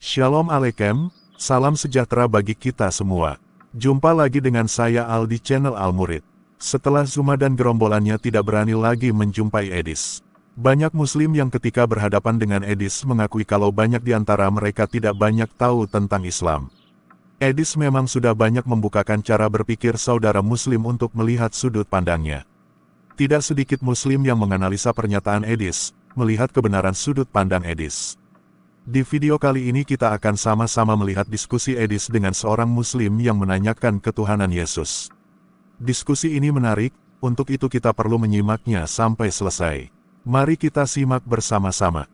Shalom Aleichem, salam sejahtera bagi kita semua. Jumpa lagi dengan saya Al di channel Al Murid. Setelah Zuma dan gerombolannya tidak berani lagi menjumpai Edis. Banyak muslim yang ketika berhadapan dengan Edis mengakui kalau banyak di antara mereka tidak banyak tahu tentang Islam. Edis memang sudah banyak membukakan cara berpikir saudara muslim untuk melihat sudut pandangnya. Tidak sedikit muslim yang menganalisa pernyataan Edis, melihat kebenaran sudut pandang Edis. Di video kali ini kita akan sama-sama melihat diskusi Edis dengan seorang muslim yang menanyakan ketuhanan Yesus. Diskusi ini menarik, untuk itu kita perlu menyimaknya sampai selesai. Mari kita simak bersama-sama.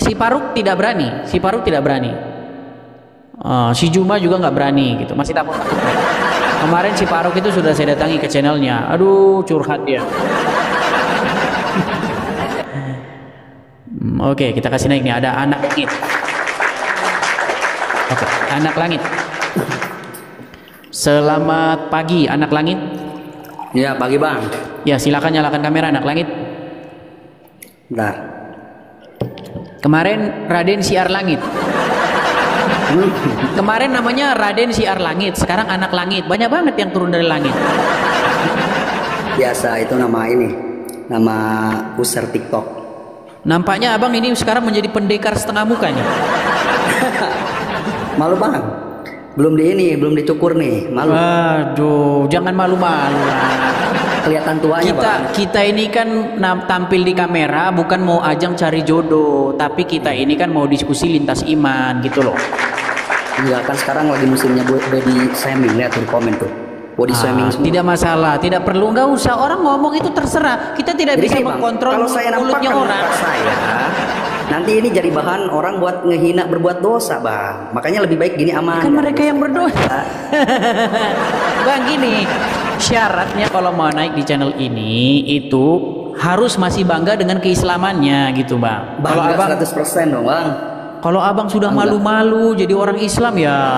Si Faruk tidak berani. Si Juma juga nggak berani gitu, masih takut. Kemarin si Faruk itu sudah saya datangi ke channelnya, aduh curhat dia. Oke, kita kasih naik nih, ada anak langit. Oke, anak langit. Selamat pagi anak langit. Ya, pagi bang. Ya, silakan nyalakan kamera anak langit. Bentar. Kemarin Raden Siar Langit. Kemarin namanya Raden Siar Langit, sekarang anak langit. Banyak banget yang turun dari langit. Biasa itu nama ini, nama user TikTok. Nampaknya abang ini sekarang menjadi pendekar setengah muka nih. Malu bang, belum dicukur nih, malu. Aduh, jangan malu-malu lah. Kelihatan tuanya bang. Kita ini kan tampil di kamera bukan mau ajang cari jodoh, tapi kita ini kan mau diskusi lintas iman gitu loh. Iya kan sekarang lagi musimnya body shaming, lihat di komen tuh. Body shaming semua. Tidak masalah, tidak perlu, nggak usah orang ngomong itu terserah. Kita tidak bisa mengkontrol kalau saya mulutnya orang. Saya, nanti ini jadi bahan orang buat ngehina berbuat dosa bang. Makanya lebih baik gini aman. Kan mereka yang berdosa. Bang gini, syaratnya kalau mau naik di channel ini itu harus masih bangga dengan keislamannya gitu bang. Kalau abang 100% dong bang. Kalau abang sudah malu-malu jadi orang Islam ya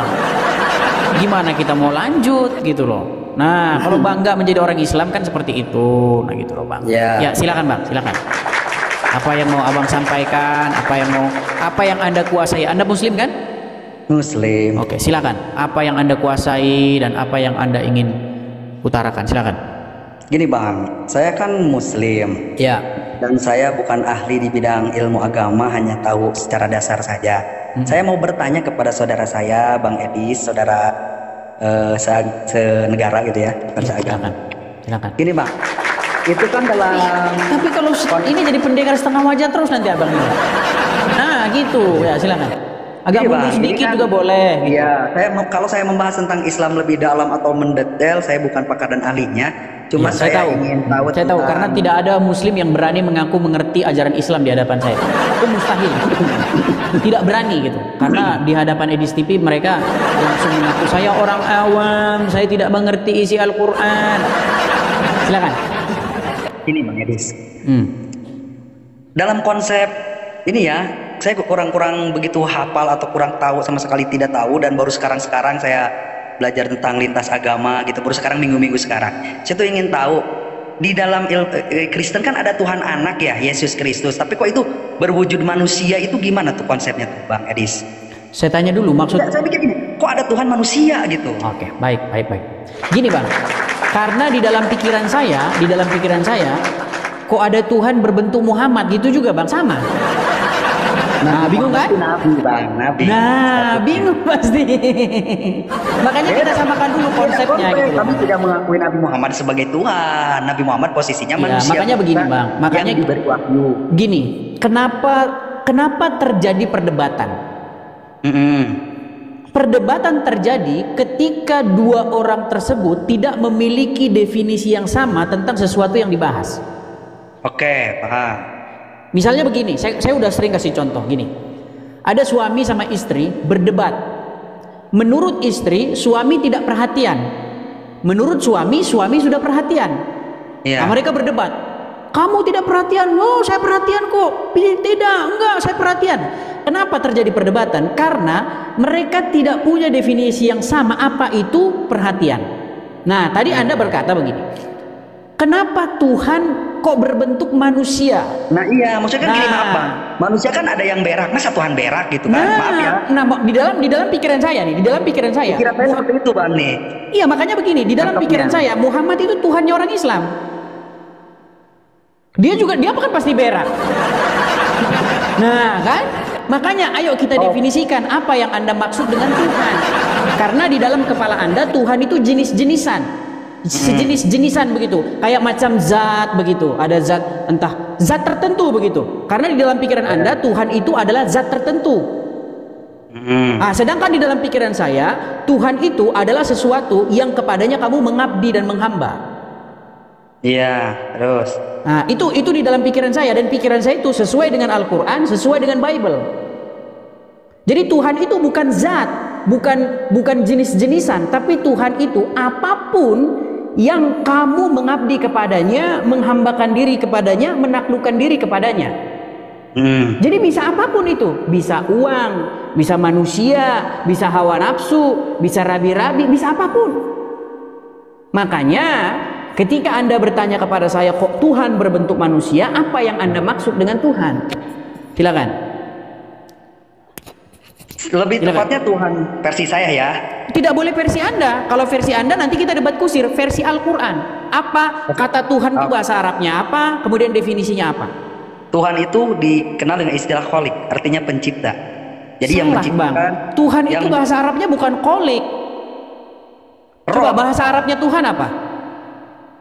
gimana kita mau lanjut gitu loh. Nah kalau bangga menjadi orang Islam kan seperti itu. Nah gitu loh bang. Ya silakan bang, silakan. Apa yang mau abang sampaikan? Apa yang anda kuasai? Anda muslim kan? Muslim. Oke silakan. Apa yang anda kuasai dan apa yang anda ingin utarakan? Silakan. Gini bang, saya kan muslim. Ya. Dan saya bukan ahli di bidang ilmu agama, hanya tahu secara dasar saja. Saya mau bertanya kepada saudara saya, Bang Edis, saudara senegara gitu ya, bukan seagama. Silakan. Gini Bang, itu kan dalam... Tapi kalau ini jadi pendekar setengah wajah terus nanti abang ini. Nah gitu, ya silakan. Agak mundur sedikit kan, juga boleh. Iya, kalau saya membahas tentang Islam lebih dalam atau mendetail, saya bukan pakar dan ahlinya. Cuma ya, saya tahu karena tidak ada muslim yang berani mengaku mengerti ajaran Islam di hadapan saya. Itu mustahil. Tidak berani gitu. Karena di hadapan Edis TV mereka langsung mengaku saya orang awam, saya tidak mengerti isi Al-Qur'an. Silakan. Ini Bang Edis. Dalam konsep ini ya, saya kurang begitu hafal atau kurang tahu, sama sekali tidak tahu, dan baru sekarang saya belajar tentang lintas agama gitu, baru sekarang minggu sekarang. Saya tuh ingin tahu, di dalam Kristen kan ada Tuhan anak ya, Yesus Kristus, tapi kok itu berwujud manusia, itu gimana tuh konsepnya tuh Bang Edis? Saya tanya dulu maksud. Saya pikir gini, kok ada Tuhan manusia gitu? Oke, baik. Gini Bang, karena di dalam pikiran saya, kok ada Tuhan berbentuk Muhammad gitu juga Bang, sama. Nah, bingung kan? Nabi bang, nabi. Nah, bingung pasti. Makanya kita samakan dulu konsepnya gitu. Kami tidak mengakui Nabi Muhammad sebagai Tuhan. Nabi Muhammad posisinya manusia. Makanya begini bang, makanya diberi wahyu. Gini, kenapa terjadi perdebatan? Perdebatan terjadi ketika dua orang tersebut tidak memiliki definisi yang sama tentang sesuatu yang dibahas. Oke, paham. Misalnya begini, saya udah sering kasih contoh gini. Ada suami sama istri berdebat. Menurut istri, suami tidak perhatian. Menurut suami sudah perhatian. Nah, mereka berdebat. Kamu tidak perhatian? Oh, saya perhatian kok. Tidak, enggak, saya perhatian. Kenapa terjadi perdebatan? Karena mereka tidak punya definisi yang sama apa itu perhatian. Nah, tadi Anda berkata begini, kenapa Tuhan kok berbentuk manusia? Nah iya, maksudnya kan gini, maaf Bang, manusia kan ada yang berak, masa Tuhan berak gitu kan? Maaf ya. Nah, di dalam pikiran saya nih, di dalam pikiran saya. Pikiran saya seperti itu Bang nih. Iya, makanya begini, di dalam pikiran saya Muhammad itu Tuhannya orang Islam. Dia kan pasti berak. Nah, kan? Makanya ayo kita definisikan apa yang Anda maksud dengan Tuhan. Karena di dalam kepala Anda Tuhan itu jenis-jenisan. Sejenis-jenisan begitu. Kayak macam zat begitu. Ada zat, entah zat tertentu begitu. Karena di dalam pikiran Anda Tuhan itu adalah zat tertentu. Nah, sedangkan di dalam pikiran saya Tuhan itu adalah sesuatu yang kepadanya kamu mengabdi dan menghamba. Iya, terus. Nah, itu di dalam pikiran saya, dan pikiran saya itu sesuai dengan Al-Qur'an, sesuai dengan Bible. Jadi Tuhan itu bukan zat, bukan jenis-jenisan, tapi Tuhan itu apapun yang kamu mengabdi kepadanya, menghambakan diri kepadanya, menaklukkan diri kepadanya. Jadi bisa apapun itu, bisa uang, bisa manusia, bisa hawa nafsu, bisa rabi-rabi, bisa apapun. Makanya ketika Anda bertanya kepada saya, kok Tuhan berbentuk manusia, apa yang Anda maksud dengan Tuhan? Silakan. Lebih tepatnya Tuhan versi saya ya. Tidak boleh versi Anda. Kalau versi Anda nanti kita debat kusir. Versi Al-Quran. Apa kata Tuhan itu bahasa Arabnya apa? Kemudian definisinya apa? Tuhan itu dikenal dengan istilah kholik, artinya pencipta. Jadi salah, yang menciptakan. Bang. Tuhan itu bahasa Arabnya bukan kholik. Coba bahasa Arabnya Tuhan apa?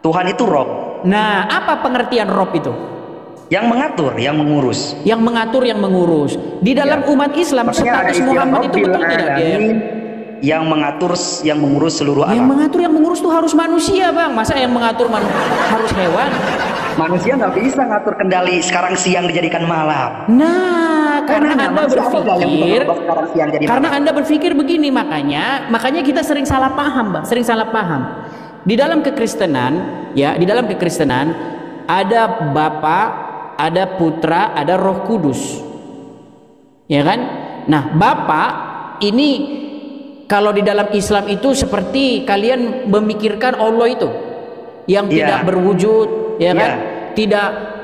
Tuhan itu Rob. Nah, apa pengertian Rob itu? Yang mengatur, yang mengurus. Yang mengatur, yang mengurus. Di dalam umat Islam, makanya status Muhammad itu betul tidak? Yang mengatur, yang mengurus seluruh alam. Yang mengatur, yang mengurus itu harus manusia, Bang. Masa yang mengatur harus hewan? Manusia nggak bisa ngatur kendali sekarang siang dijadikan malam. Nah, karena Anda berpikir begini, makanya kita sering salah paham, Bang. Sering salah paham. Di dalam kekristenan, ya, di dalam kekristenan ada Bapa, ada Putra, ada Roh Kudus. Ya kan? Nah, Bapa ini kalau di dalam Islam itu seperti kalian memikirkan Allah itu yang tidak berwujud, ya kan?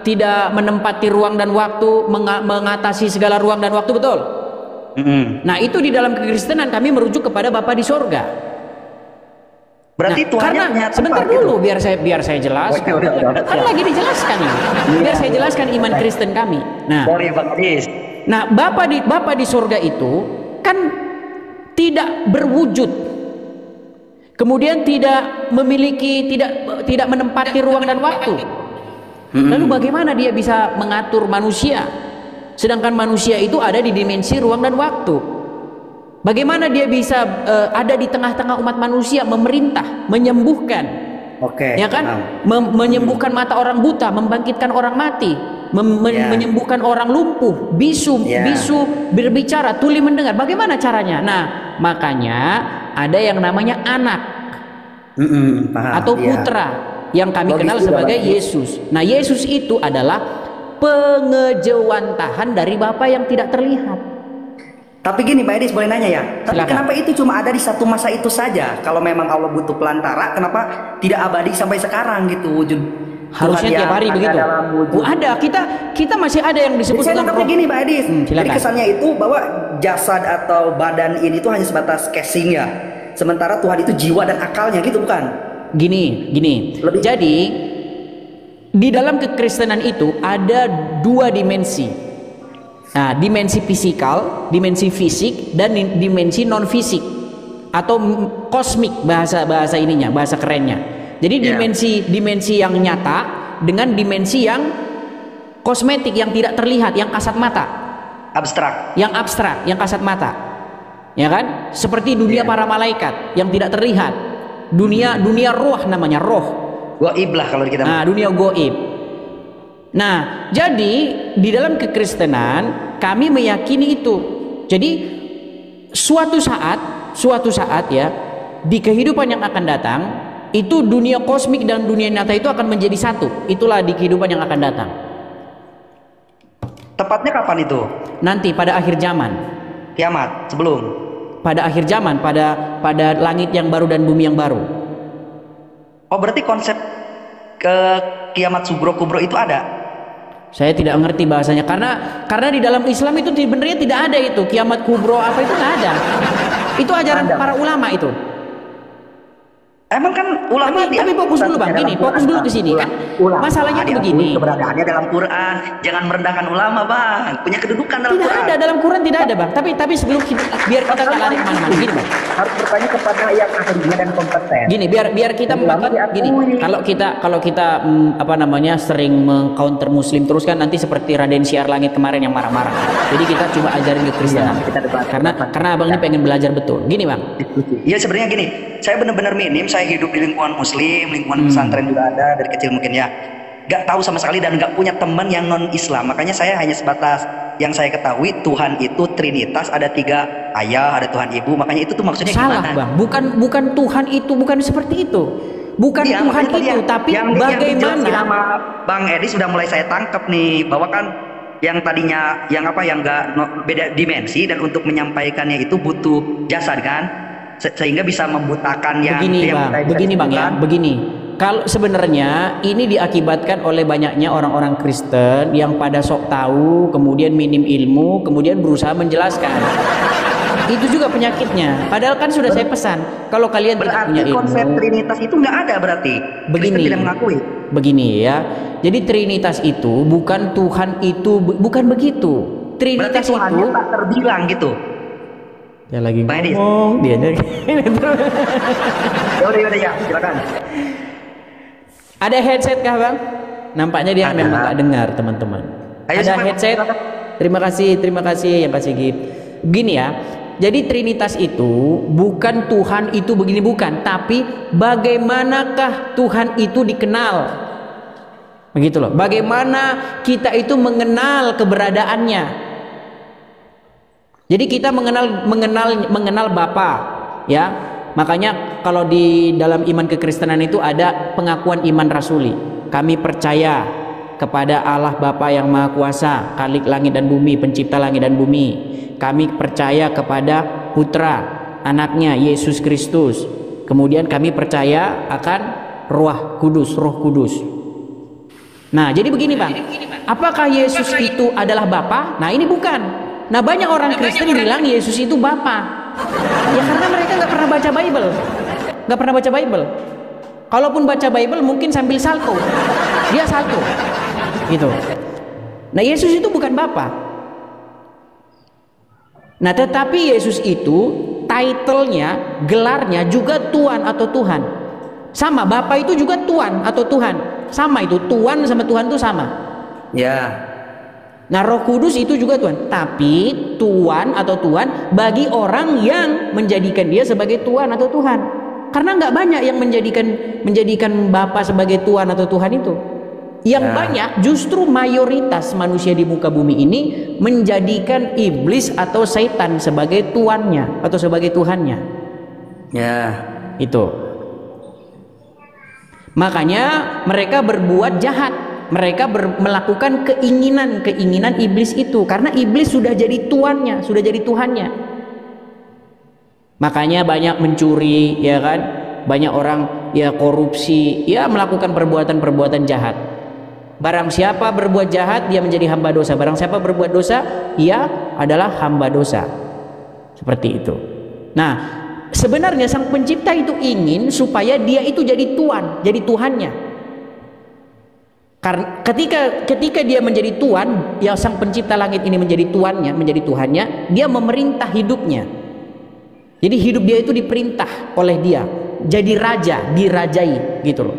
Tidak menempati ruang dan waktu, mengatasi segala ruang dan waktu, betul? Nah, itu di dalam kekristenan kami merujuk kepada Bapa di sorga. Berarti karena sebentar dulu biar saya jelaskan. Kan lagi dijelaskan ini. Biar saya jelaskan iman Kristen kami. Nah, Bapa di surga itu kan tidak berwujud. Kemudian tidak memiliki, tidak menempati ruang dan waktu. Lalu bagaimana dia bisa mengatur manusia? Sedangkan manusia itu ada di dimensi ruang dan waktu. Bagaimana dia bisa ada di tengah-tengah umat manusia, memerintah, menyembuhkan, ya kan? Menyembuhkan mata orang buta, membangkitkan orang mati, menyembuhkan orang lumpuh, bisu berbicara, tuli mendengar. Bagaimana caranya? Nah, makanya ada yang namanya anak atau putra yang kami kenal sebagai Yesus. Nah, Yesus itu adalah pengejawantahan dari Bapa yang tidak terlihat. Tapi gini Pak Edis, boleh nanya ya, tapi kenapa itu cuma ada di satu masa itu saja? Kalau memang Allah butuh pelantara, kenapa tidak abadi sampai sekarang gitu wujud? Harusnya tiap hari begitu. Ada, kita masih ada yang disebut dengan roh. Gini Pak Edis, jadi kesannya itu bahwa jasad atau badan ini itu hanya sebatas casing ya, sementara Tuhan itu jiwa dan akalnya gitu, bukan? Gini. Jadi di dalam kekristenan itu ada dua dimensi. Nah, dimensi fisikal, dimensi fisik, dan dimensi non fisik atau kosmik, bahasa ininya, bahasa kerennya. Jadi dimensi yang nyata dengan dimensi yang kosmetik, yang tidak terlihat, yang kasat mata, abstrak, yang kasat mata, ya kan? Seperti dunia para malaikat yang tidak terlihat, dunia roh namanya, roh. Goib lah kalau kita. Nah, dunia goib. Nah, jadi di dalam kekristenan kami meyakini itu. Jadi suatu saat ya, di kehidupan yang akan datang itu dunia kosmik dan dunia nyata itu akan menjadi satu. Itulah di kehidupan yang akan datang. Tepatnya kapan itu? Nanti pada akhir zaman. Kiamat sebelum. Pada akhir zaman, pada langit yang baru dan bumi yang baru. Oh, berarti konsep ke kiamat subro kubro itu ada? Saya tidak mengerti bahasanya karena di dalam Islam itu sebenarnya tidak ada itu kiamat kubro apa itu nggak ada. Itu ajaran para ulama itu. Emang kan ulama tapi fokus dulu bang, gini, fokus dulu ke sini kan. Masalahnya itu begini. Keberadaannya dalam Quran, jangan merendahkan ulama bang. Punya kedudukan dalam Quran. Tidak ada dalam Quran, tidak ada bang. Tapi sebelum biar kita nggak lari kemana-mana, gini bang. Harus bertanya kepada yang ahlinya dan kompeten. Gini, biar kita gini. Kalau kita apa namanya sering mengcounter Muslim terus kan nanti seperti Raden Syiar Langit kemarin yang marah-marah. Jadi kita coba ajarin ke Kristen. Karena abang ini pengen belajar betul. Gini bang. Iya sebenarnya gini. Saya benar-benar minim, saya hidup di lingkungan muslim, lingkungan pesantren juga ada dari kecil mungkin ya. Gak tahu sama sekali dan gak punya teman yang non-Islam. Makanya saya hanya sebatas yang saya ketahui Tuhan itu Trinitas, ada 3 ayah, ada Tuhan Ibu. Makanya itu tuh maksudnya salah, gimana? Bang. Bukan Tuhan itu, bukan seperti itu. Bukan ya, Tuhan itu, tapi yang bagaimana? Yang Bang Edi sudah mulai saya tangkap nih, bahwa kan yang tadinya yang gak beda dimensi dan untuk menyampaikannya itu butuh jasad kan? Sehingga bisa membutakan yang begini bang ya, begini. Kalau sebenarnya ini diakibatkan oleh banyaknya orang-orang Kristen yang pada sok tahu, kemudian minim ilmu, kemudian berusaha menjelaskan. Itu juga penyakitnya. Padahal kan sudah saya pesan, kalau kalian tidak punya ilmu. Konsep Trinitas itu nggak ada berarti. Begini, tidak mengakui. Begini ya. Jadi Trinitas itu bukan Tuhan itu, bukan begitu. Trinitas berarti Tuhannya tak terbilang gitu. Ya lagi ngomong dia aja. Yaudah ya, silakan. Ada headset kah bang? Nampaknya dia memang nggak dengar teman-teman. Ada headset? Terima kasih yang kasih gift. Begini ya. Jadi Trinitas itu bukan Tuhan itu begini bukan, tapi bagaimanakah Tuhan itu dikenal? Begitu loh. Bagaimana kita itu mengenal keberadaannya? Jadi kita mengenal Bapa, ya. Makanya kalau di dalam iman kekristenan itu ada pengakuan iman rasuli. Kami percaya kepada Allah Bapa yang Maha Kuasa, Khalik langit dan bumi, pencipta langit dan bumi. Kami percaya kepada Putra, anaknya Yesus Kristus. Kemudian kami percaya akan Roh Kudus. Nah, jadi begini bang, apakah Yesus itu adalah Bapa? Nah ini bukan. Nah banyak orang Kristen bilang Yesus itu Bapa. Ya karena mereka nggak pernah baca Bible. Kalaupun baca Bible mungkin sambil salto. Dia salto. Gitu. Nah Yesus itu bukan Bapa. Nah tetapi Yesus itu title-nya, gelarnya juga Tuan atau Tuhan. Sama, Bapa itu juga Tuan atau Tuhan. Sama itu, Tuan sama Tuhan itu sama. Ya. Nah Roh Kudus itu juga Tuhan, tapi Tuan atau Tuhan bagi orang yang menjadikan dia sebagai Tuan atau Tuhan. Karena nggak banyak yang menjadikan Bapa sebagai Tuan atau Tuhan itu. Yang banyak justru mayoritas manusia di muka bumi ini menjadikan iblis atau setan sebagai tuannya atau sebagai Tuhannya. Ya, itu. Makanya mereka berbuat jahat. Mereka melakukan keinginan iblis itu karena iblis sudah jadi tuannya, sudah jadi Tuhannya. Makanya banyak mencuri, ya kan? Banyak orang ya korupsi, ya melakukan perbuatan-perbuatan jahat. Barang siapa berbuat jahat, dia menjadi hamba dosa. Barang siapa berbuat dosa, ia adalah hamba dosa. Seperti itu. Nah, sebenarnya Sang Pencipta itu ingin supaya dia itu jadi tuan, jadi Tuhannya. Karena ketika dia menjadi tuan, yang Sang Pencipta langit ini menjadi tuannya, menjadi Tuhannya, dia memerintah hidupnya. Jadi hidup dia itu diperintah oleh dia, jadi raja, dirajai, gitu loh.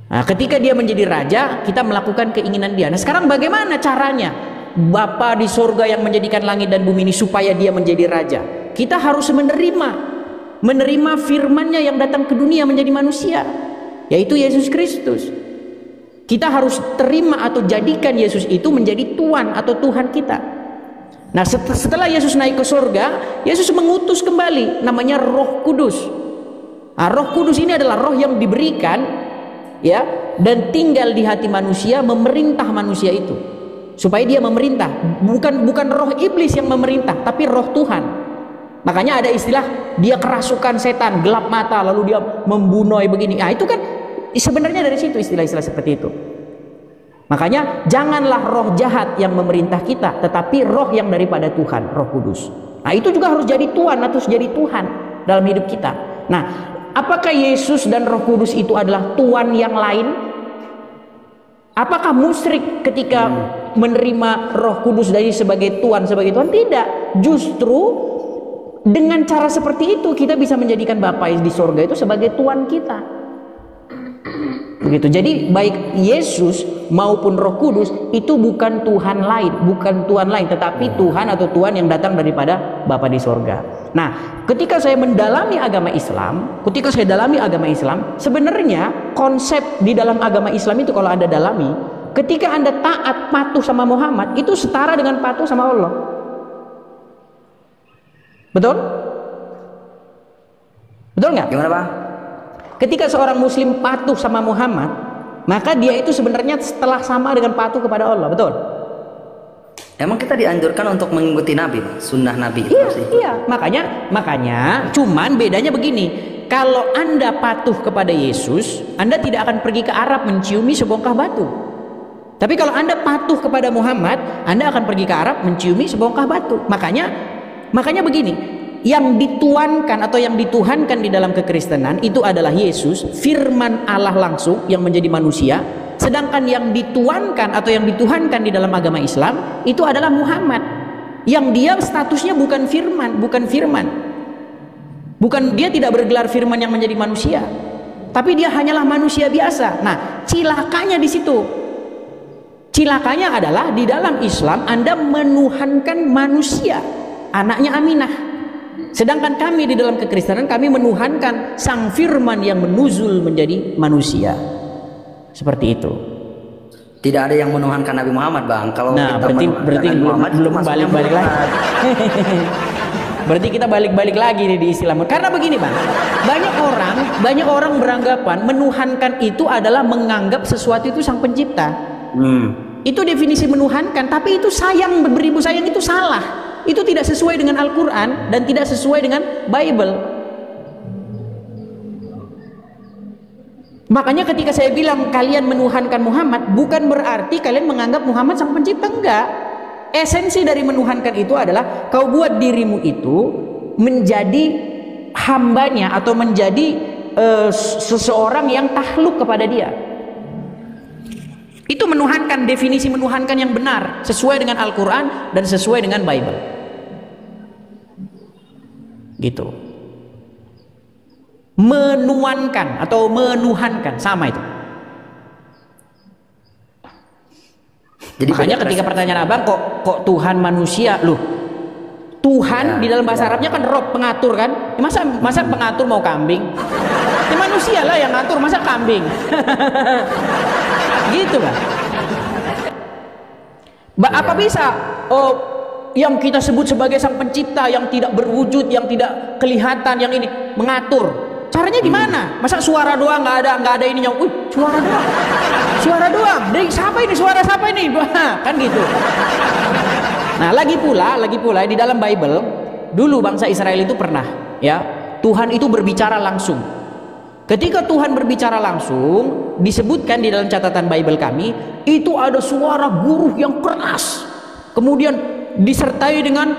Nah, ketika dia menjadi raja, kita melakukan keinginan dia. Nah, sekarang bagaimana caranya Bapa di sorga yang menjadikan langit dan bumi ini supaya dia menjadi raja? Kita harus menerima firman-Nya yang datang ke dunia menjadi manusia, yaitu Yesus Kristus. Kita harus terima atau jadikan Yesus itu menjadi Tuan atau Tuhan kita. Nah setelah Yesus naik ke surga, Yesus mengutus kembali namanya Roh Kudus. Nah, Roh Kudus ini adalah roh yang diberikan ya dan tinggal di hati manusia, memerintah manusia itu. supaya dia memerintah. Bukan roh iblis yang memerintah, tapi roh Tuhan. Makanya ada istilah dia kerasukan setan, gelap mata, lalu dia membunuh begini. Nah, itu kan sebenarnya dari situ istilah-istilah seperti itu. Makanya janganlah roh jahat yang memerintah kita, tetapi roh yang daripada Tuhan, Roh Kudus. Nah, itu juga harus jadi tuan atau jadi Tuhan dalam hidup kita. Nah, apakah Yesus dan Roh Kudus itu adalah tuan yang lain? Apakah musyrik ketika menerima Roh Kudus dari sebagai tuan, sebagai Tuhan? Tidak. Justru dengan cara seperti itu kita bisa menjadikan Bapa di sorga itu sebagai tuan kita. Begitu. Jadi baik Yesus maupun Roh Kudus itu bukan Tuhan lain, tetapi Tuhan atau Tuhan yang datang daripada Bapa di sorga. Nah, ketika saya mendalami agama Islam, sebenarnya konsep di dalam agama Islam itu kalau Anda dalami, ketika Anda taat patuh sama Muhammad, itu setara dengan patuh sama Allah. Betul? Betul nggak? Gimana, Bang? Ketika seorang muslim patuh sama Muhammad, maka dia itu sebenarnya setelah sama dengan patuh kepada Allah. Betul? Emang kita dianjurkan untuk mengikuti Nabi, sunnah Nabi. Iya. Makanya cuman bedanya begini. Kalau Anda patuh kepada Yesus, Anda tidak akan pergi ke Arab menciumi sebongkah batu. Tapi kalau Anda patuh kepada Muhammad, Anda akan pergi ke Arab menciumi sebongkah batu. Makanya begini. Yang dituankan atau yang dituhankan di dalam kekristenan itu adalah Yesus, firman Allah langsung yang menjadi manusia. Sedangkan yang dituankan atau yang dituhankan di dalam agama Islam itu adalah Muhammad, yang dia statusnya bukan firman. Bukan, dia tidak bergelar firman yang menjadi manusia, tapi dia hanyalah manusia biasa. Nah, cilakanya di situ. Cilakanya adalah di dalam Islam Anda menuhankan manusia, anaknya Aminah. Sedangkan kami di dalam kekristenan kami menuhankan sang firman yang menuzul menjadi manusia. Seperti itu. Tidak ada yang menuhankan Nabi Muhammad, Bang. Kalau nah, kita berarti belum balik lagi. Berarti kita balik lagi nih di Islam. Karena begini, Bang. Banyak orang beranggapan menuhankan itu adalah menganggap sesuatu itu sang pencipta. Itu definisi menuhankan, tapi itu sayang, beribu sayang itu salah. Itu tidak sesuai dengan Al-Quran dan tidak sesuai dengan Bible. Makanya ketika saya bilang kalian menuhankan Muhammad, bukan berarti kalian menganggap Muhammad sang pencipta, enggak. Esensi dari menuhankan itu adalah kau buat dirimu itu menjadi hambanya atau menjadi seseorang yang takluk kepada dia. Itu menuhankan, definisi menuhankan yang benar sesuai dengan Al-Quran dan sesuai dengan Bible. Gitu. Menuankan atau menuhankan sama itu. Jadi makanya ketika pertanyaan Abang kok Tuhan manusia, loh Tuhan di dalam bahasa Arabnya kan Rob, pengatur kan. Masa pengatur mau kambing? Ya manusia lah yang ngatur, masa kambing? Gitu kan. Apa bisa yang kita sebut sebagai sang pencipta yang tidak berwujud, yang tidak kelihatan, yang ini mengatur? Caranya gimana? Masa suara doang nggak ada ininya? Suara doang. Dari siapa ini? Suara siapa ini? Kan gitu. Nah, lagi pula di dalam Bible dulu bangsa Israel itu pernah, ya, Tuhan itu berbicara langsung. Ketika Tuhan berbicara langsung, disebutkan di dalam catatan Bible kami, itu ada suara guruh yang keras. Kemudian disertai dengan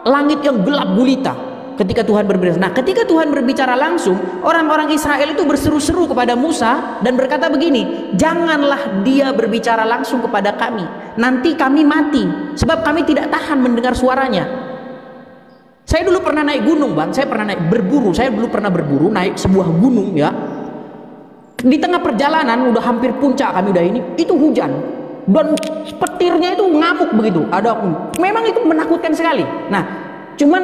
langit yang gelap gulita ketika Tuhan berbicara. Nah, ketika Tuhan berbicara langsung, orang-orang Israel itu berseru-seru kepada Musa dan berkata begini, janganlah dia berbicara langsung kepada kami, nanti kami mati, sebab kami tidak tahan mendengar suaranya. Saya dulu pernah naik gunung, Bang. Saya dulu pernah berburu naik sebuah gunung, ya. Di tengah perjalanan udah hampir puncak kami udah ini, itu hujan. Dan petirnya itu ngamuk begitu. Memang itu menakutkan sekali. Nah, cuman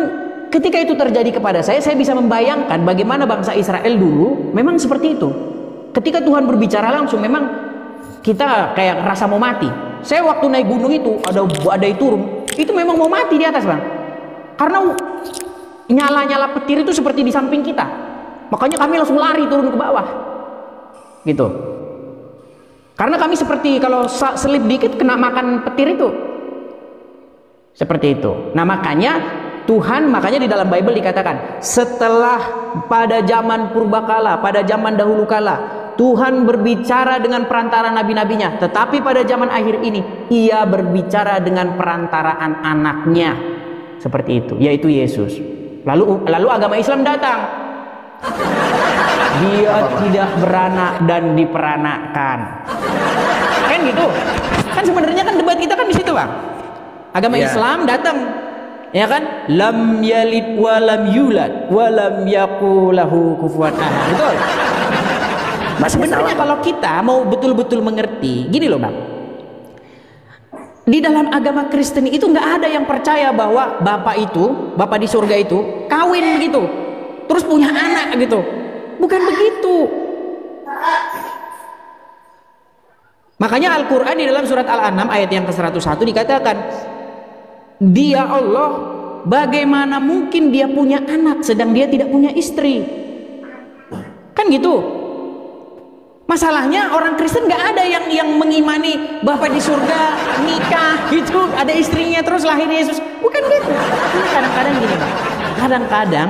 ketika itu terjadi kepada saya bisa membayangkan bagaimana bangsa Israel dulu memang seperti itu. Ketika Tuhan berbicara langsung, memang kita kayak rasa mau mati. Saya waktu naik gunung itu ada badai turun, itu memang mau mati di atas, Bang. Karena nyala-nyala petir itu seperti di samping kita. Makanya kami langsung lari turun ke bawah. Gitu. Karena kami seperti kalau selip dikit kena makan petir itu. Seperti itu. Nah makanya Tuhan, makanya di dalam Bible dikatakan setelah pada zaman purbakala, pada zaman dahulu kala Tuhan berbicara dengan perantara nabi-nabinya, tetapi pada zaman akhir ini ia berbicara dengan perantaraan anaknya, seperti itu, yaitu Yesus. Lalu agama Islam datang, dia tidak beranak dan diperanakkan, kan gitu kan. Sebenarnya kan debat kita kan di situ, Bang. Agama Islam datang, ya kan, lam yalid wa lam yulad wa lam yakul lahu kufuwan ahad. Betul. Nah, sebenarnya kalau kita mau betul-betul mengerti, gini loh Bang, di dalam agama Kristen itu nggak ada yang percaya bahwa Bapak di surga itu kawin begitu, terus punya anak gitu, bukan begitu. Makanya Al-Quran di dalam surat Al-An'am ayat yang ke-101 dikatakan, Dia Allah, bagaimana mungkin dia punya anak sedang dia tidak punya istri, kan gitu. Masalahnya orang Kristen nggak ada yang mengimani Bapak di surga nikah gitu, ada istrinya terus lahir Yesus, bukan gitu. Ini kadang-kadang gini Pak, kadang-kadang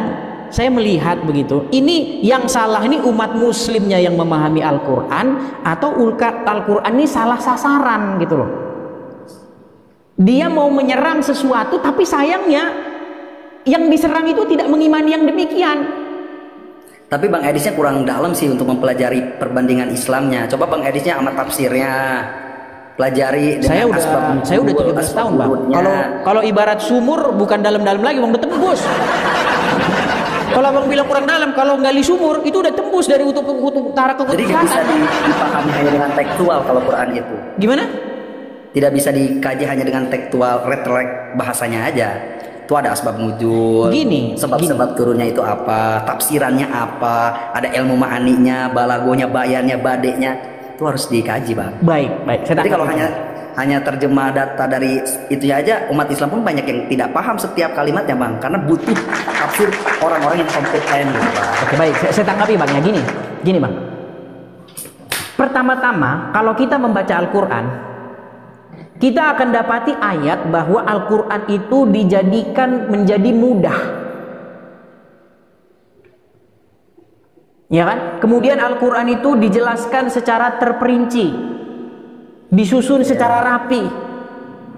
saya melihat begitu, ini yang salah ini umat muslimnya yang memahami Al-Quran, atau Al-Quran ini salah sasaran gitu loh. Dia mau menyerang sesuatu tapi sayangnya yang diserang itu tidak mengimani yang demikian. Tapi Bang Edisnya kurang dalam sih untuk mempelajari perbandingan Islamnya. Coba Bang Edisnya sama tafsirnya pelajari. Saya udah 17 tahun Bang. Kalau ibarat sumur bukan dalam-dalam lagi, Bang, udah tembus. Kalau Bang bilang kurang dalam, kalau gali sumur itu udah tembus dari kutub utara ke kutub selatan. Jadi nggak bisa dipahami hanya dengan tekstual kalau Quran itu. Gimana? Tidak bisa dikaji hanya dengan tekstual, retrek bahasanya aja. Itu ada asbab nuzul, sebab-sebab turunnya itu apa, tafsirannya apa, ada ilmu ma'aninya, balagonya, bayannya, badeknya, itu harus dikaji Bang. Baik. Jadi kalau hanya terjemah data dari itu aja, umat Islam pun banyak yang tidak paham setiap kalimatnya Bang, karena butuh tafsir orang-orang yang kompeten gitu, Bang. Oke, baik, saya tanggapi Bang ya, gini Bang. Pertama-tama kalau kita membaca Al-Quran, kita akan dapati ayat bahwa Al-Quran itu dijadikan menjadi mudah, ya kan? Kemudian Al-Quran itu dijelaskan secara terperinci, disusun secara rapi.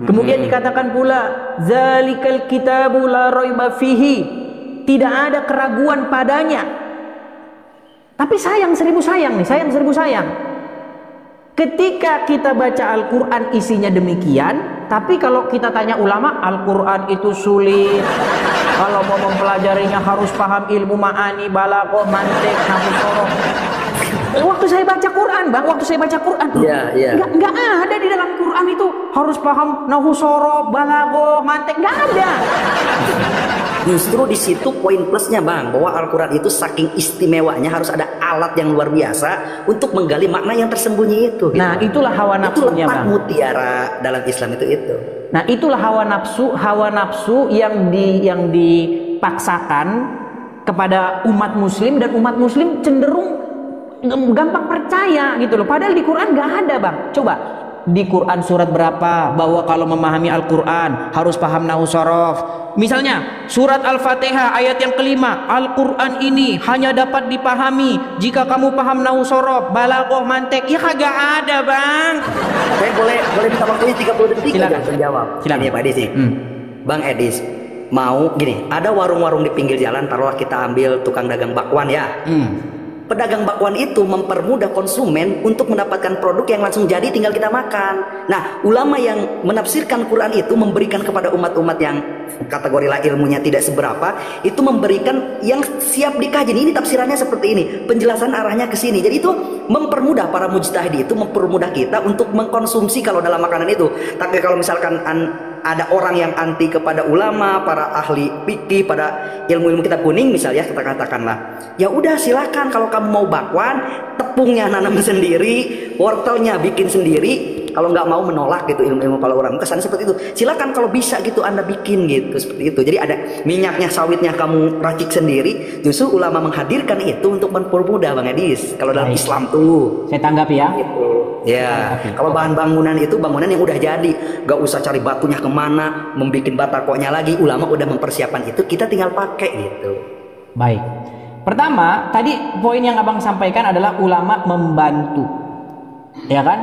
Kemudian dikatakan pula, zalikal kitabu la raiba fihi, tidak ada keraguan padanya. Tapi sayang seribu sayang, ketika kita baca Al-Quran isinya demikian, tapi kalau kita tanya ulama, Al-Quran itu sulit, kalau mau mempelajarinya harus paham ilmu ma'ani, balaghah, mantik, nahwu, sorof. Waktu saya baca Quran Bang, nggak ada di dalam Quran itu harus paham nahwu, sorof, balaghah, mantik, nggak ada. Justru di situ poin plusnya Bang, bahwa Al-Quran itu saking istimewanya harus ada alat yang luar biasa untuk menggali makna yang tersembunyi itu. Nah, itulah hawa nafsunya Bang. Itu mutiara dalam Islam itu. Nah, itulah hawa nafsu yang dipaksakan kepada umat muslim, dan umat muslim cenderung gampang percaya gitu loh. Padahal di Quran nggak ada Bang. Coba di Quran surat berapa bahwa kalau memahami Al-Quran harus paham nahwu, sorof. Misalnya surat Al-Fatihah ayat yang kelima, Al-Quran ini hanya dapat dipahami jika kamu paham nahwu, sorof, balaghah, mantik. Ya kagak ada Bang. Saya boleh minta waktunya 30 detik aja menjawab. Silakan. Ini Pak Edis nih. Bang Edis mau gini, ada warung-warung di pinggir jalan, taruhlah kita ambil tukang dagang bakwan ya. Pedagang bakwan itu mempermudah konsumen untuk mendapatkan produk yang langsung jadi tinggal kita makan. Nah, ulama yang menafsirkan Quran itu memberikan kepada umat-umat yang kategori ilmunya tidak seberapa, itu memberikan yang siap dikaji. Ini tafsirannya seperti ini, penjelasan arahnya ke sini. Jadi itu mempermudah para mujtahid, itu mempermudah kita untuk mengkonsumsi kalau dalam makanan itu. Tapi kalau misalkan ada orang yang anti kepada ulama, para ahli fikih, pada ilmu-ilmu kitab kuning misalnya, kita katakanlah, ya udah silakan, kalau kamu mau bakwan, tepungnya nanam sendiri, wortelnya bikin sendiri. Kalau nggak mau menolak gitu ilmu-ilmu para ulama, kesannya seperti itu. Silakan kalau bisa gitu Anda bikin gitu, seperti itu. Jadi ada minyaknya, sawitnya kamu racik sendiri. Justru ulama menghadirkan itu untuk mempermudah Bang Edis. Kalau dalam Islam tuh. Saya tanggapi ya. Gitu. Ya, kalau bahan bangunan itu bangunan yang udah jadi, gak usah cari batunya kemana, membuat batakoknya lagi. Ulama udah mempersiapkan itu, kita tinggal pakai gitu. Baik. Pertama, tadi poin yang abang sampaikan adalah ulama membantu, ya kan?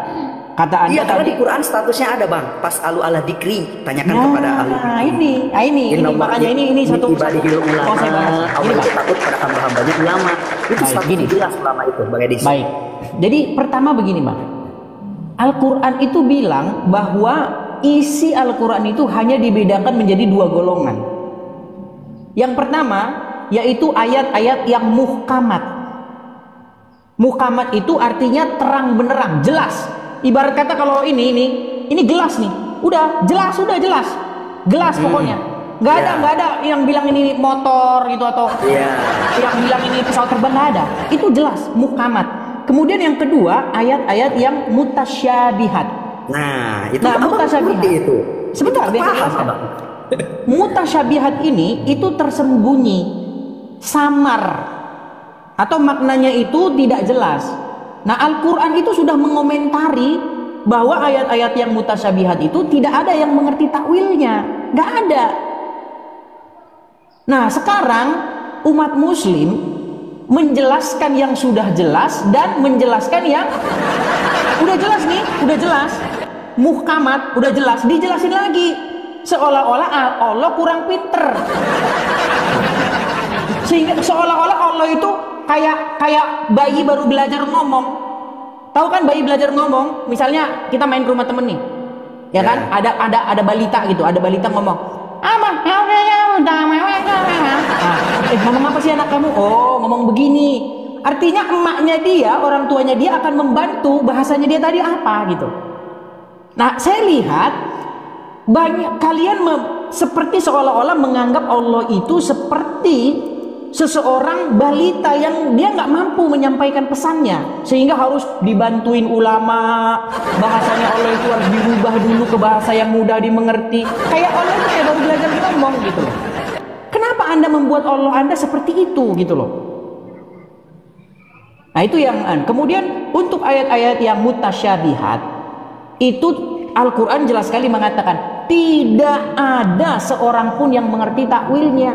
Kata Anda iya, karena tadi di Quran statusnya ada bang, pas alu ala dikri, tanyakan kepada ahli. Ini makanya ini satu ulama. Allah itu takut pada hamba-hambanya ulama. Itu statusnya jelas ulama itu, bang Edis. Baik. Jadi pertama begini bang, Al-Quran itu bilang bahwa isi Al-Quran itu hanya dibedakan menjadi dua golongan. Yang pertama yaitu ayat-ayat yang muhkamat. Muhkamat itu artinya terang benderang, jelas. Ibarat kata kalau ini gelas nih, udah jelas, gelas pokoknya. Nggak ada yang bilang ini motor gitu atau yang bilang ini pesawat terbang, nggak ada. Itu jelas, muhkamat. Kemudian yang kedua ayat-ayat yang mutasyabihat. Nah, mutasyabihat itu. Sebentar, biar saya jelaskan. Mutasyabihat ini itu tersembunyi, samar, atau maknanya itu tidak jelas. Nah, Al-Quran itu sudah mengomentari bahwa ayat-ayat yang mutasyabihat itu tidak ada yang mengerti takwilnya, nggak ada. Nah, sekarang umat muslim menjelaskan yang sudah jelas dan menjelaskan yang udah jelas nih, udah jelas, muhkamat, udah jelas, dijelasin lagi seolah-olah Allah kurang pinter, sehingga seolah-olah Allah itu kayak bayi baru belajar ngomong. Tahu kan bayi belajar ngomong? Misalnya kita main ke rumah temen nih, ya kan? Ada balita gitu, ada balita ngomong, ngomong apa sih anak kamu? Oh, ngomong begini. Artinya emaknya dia, orang tuanya dia akan membantu bahasanya dia tadi apa gitu. Nah, saya lihat banyak kalian seperti seolah-olah menganggap Allah itu seperti seseorang balita yang dia nggak mampu menyampaikan pesannya, sehingga harus dibantuin ulama, bahasanya Allah itu harus dirubah dulu ke bahasa yang mudah dimengerti, kayak Allah itu kayak baru belajar ngomong gitu loh. Kenapa Anda membuat Allah Anda seperti itu gitu loh? Nah, itu yang kemudian untuk ayat-ayat yang mutasyabihat itu Al-Quran jelas sekali mengatakan tidak ada seorang pun yang mengerti takwilnya.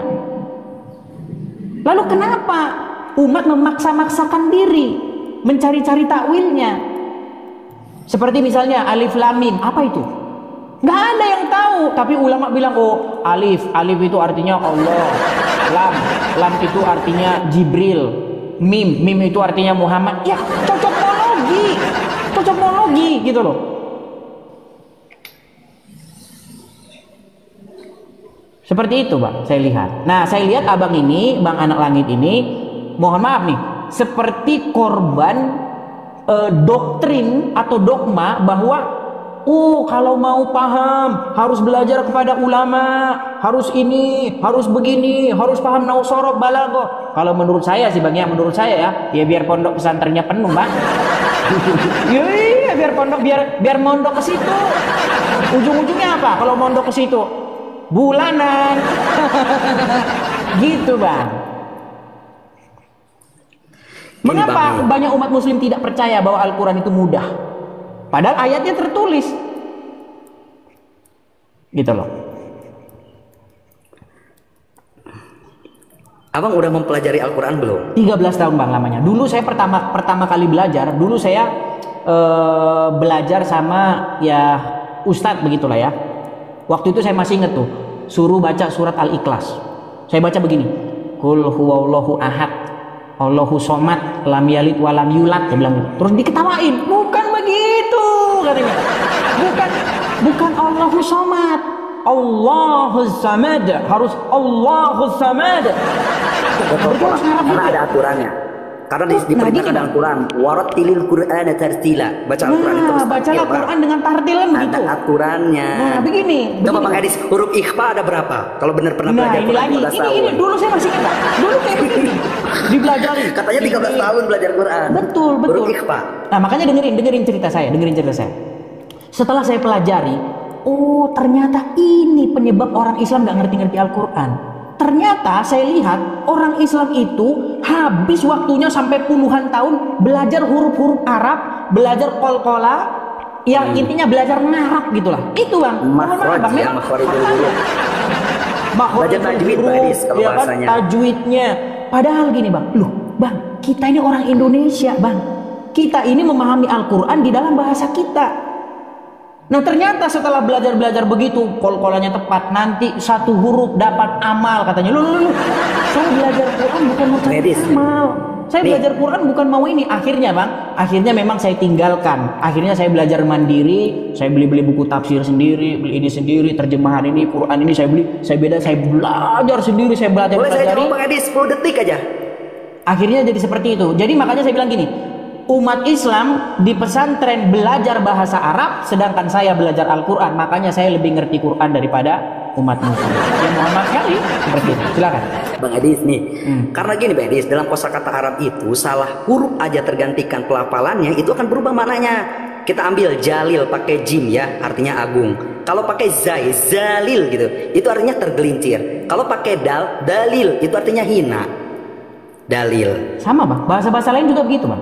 Lalu kenapa umat memaksa-maksakan diri mencari-cari takwilnya? Seperti misalnya alif lam mim, apa itu? Nggak ada yang tahu, tapi ulama bilang oh alif itu artinya Allah, lam itu artinya Jibril, mim itu artinya Muhammad. Ya cocokologi gitu loh. Seperti itu bang, saya lihat. Nah, saya lihat abang ini, bang anak langit ini, mohon maaf nih, seperti korban doktrin atau dogma bahwa kalau mau paham harus belajar kepada ulama, harus ini, harus begini, harus paham nausorob balago. Kalau menurut saya sih bang ya, menurut saya ya biar pondok pesantrennya penuh bang. Iya, biar pondok biar mondok ke situ. Ujung-ujungnya apa? Kalau mondok ke situ bulanan. Gitu bang. Mengapa banyak umat muslim tidak percaya bahwa Al-Quran itu mudah, padahal ayatnya tertulis gitu loh. Abang udah mempelajari Al-Quran belum? 13 tahun bang lamanya. Dulu saya pertama kali belajar, dulu saya belajar sama ya ustadz begitulah ya. Waktu itu saya masih ingat tuh, suruh baca surat Al-Ikhlas. Saya baca begini, Qul huwallahu ahad, Allahu somad, lam yalid walam yulad. Dia bilang gitu. Terus diketawain, bukan begitu katanya. Bukan Allahu somad, Allahu samad, harus Allahu samad. Karena ada aturannya. Karena diperintahkan dalam Quran, warattilil Qur'ana tartila. Baca Al-Quran itu bacalah Quran dengan tartilan gitu. Ada aturannya. Nah, begini. Coba Bang Edis, huruf ikhfa ada berapa? Kalau benar pernah belajar Quran 13 tahun. Ini dulu saya masih ingat. Dulu kayak begini. Dipelajari. Katanya 13 tahun belajar Quran. Betul. Huruf ikhfa. Nah, makanya dengerin cerita saya, Setelah saya pelajari, oh ternyata ini penyebab orang Islam nggak ngerti Al-Quran. Ternyata saya lihat orang Islam itu habis waktunya sampai puluhan tahun belajar huruf-huruf Arab belajar kol-kola, yang intinya belajar ngarap gitulah. Itu bang. Makhraj ya, makhraj dulu. Belajar tajwid Badis kalau ya bahasanya. Kan, tajwidnya. Padahal gini bang, loh bang, kita ini orang Indonesia bang. Kita ini memahami Al-Quran di dalam bahasa kita. Nah ternyata setelah belajar begitu, kol-kolannya tepat, nanti satu huruf dapat amal katanya. Loh. Saya belajar Quran bukan mau cari amal. Saya belajar Quran bukan mau ini. Akhirnya memang saya tinggalkan. Akhirnya saya belajar mandiri. Saya beli buku tafsir sendiri, beli ini sendiri, terjemahan ini, Quran ini saya beli. Saya belajar sendiri, saya belajar. Boleh saya coba Bang Edi 10 detik aja. Akhirnya jadi seperti itu. Jadi makanya saya bilang gini, umat Islam di pesantren belajar bahasa Arab, sedangkan saya belajar Al-Quran. Makanya saya lebih ngerti Quran daripada umat Muslim. Ya Muhammad sekali seperti itu. Silakan. Bang Adis nih, karena gini Bang Adis, dalam kosakata Arab itu salah huruf aja tergantikan pelafalannya itu akan berubah maknanya. Kita ambil jalil pakai jim ya, artinya agung. Kalau pakai zai, zalil gitu, itu artinya tergelincir. Kalau pakai dal, dalil, itu artinya hina. Dalil. Sama bang, bahasa-bahasa lain juga begitu bang.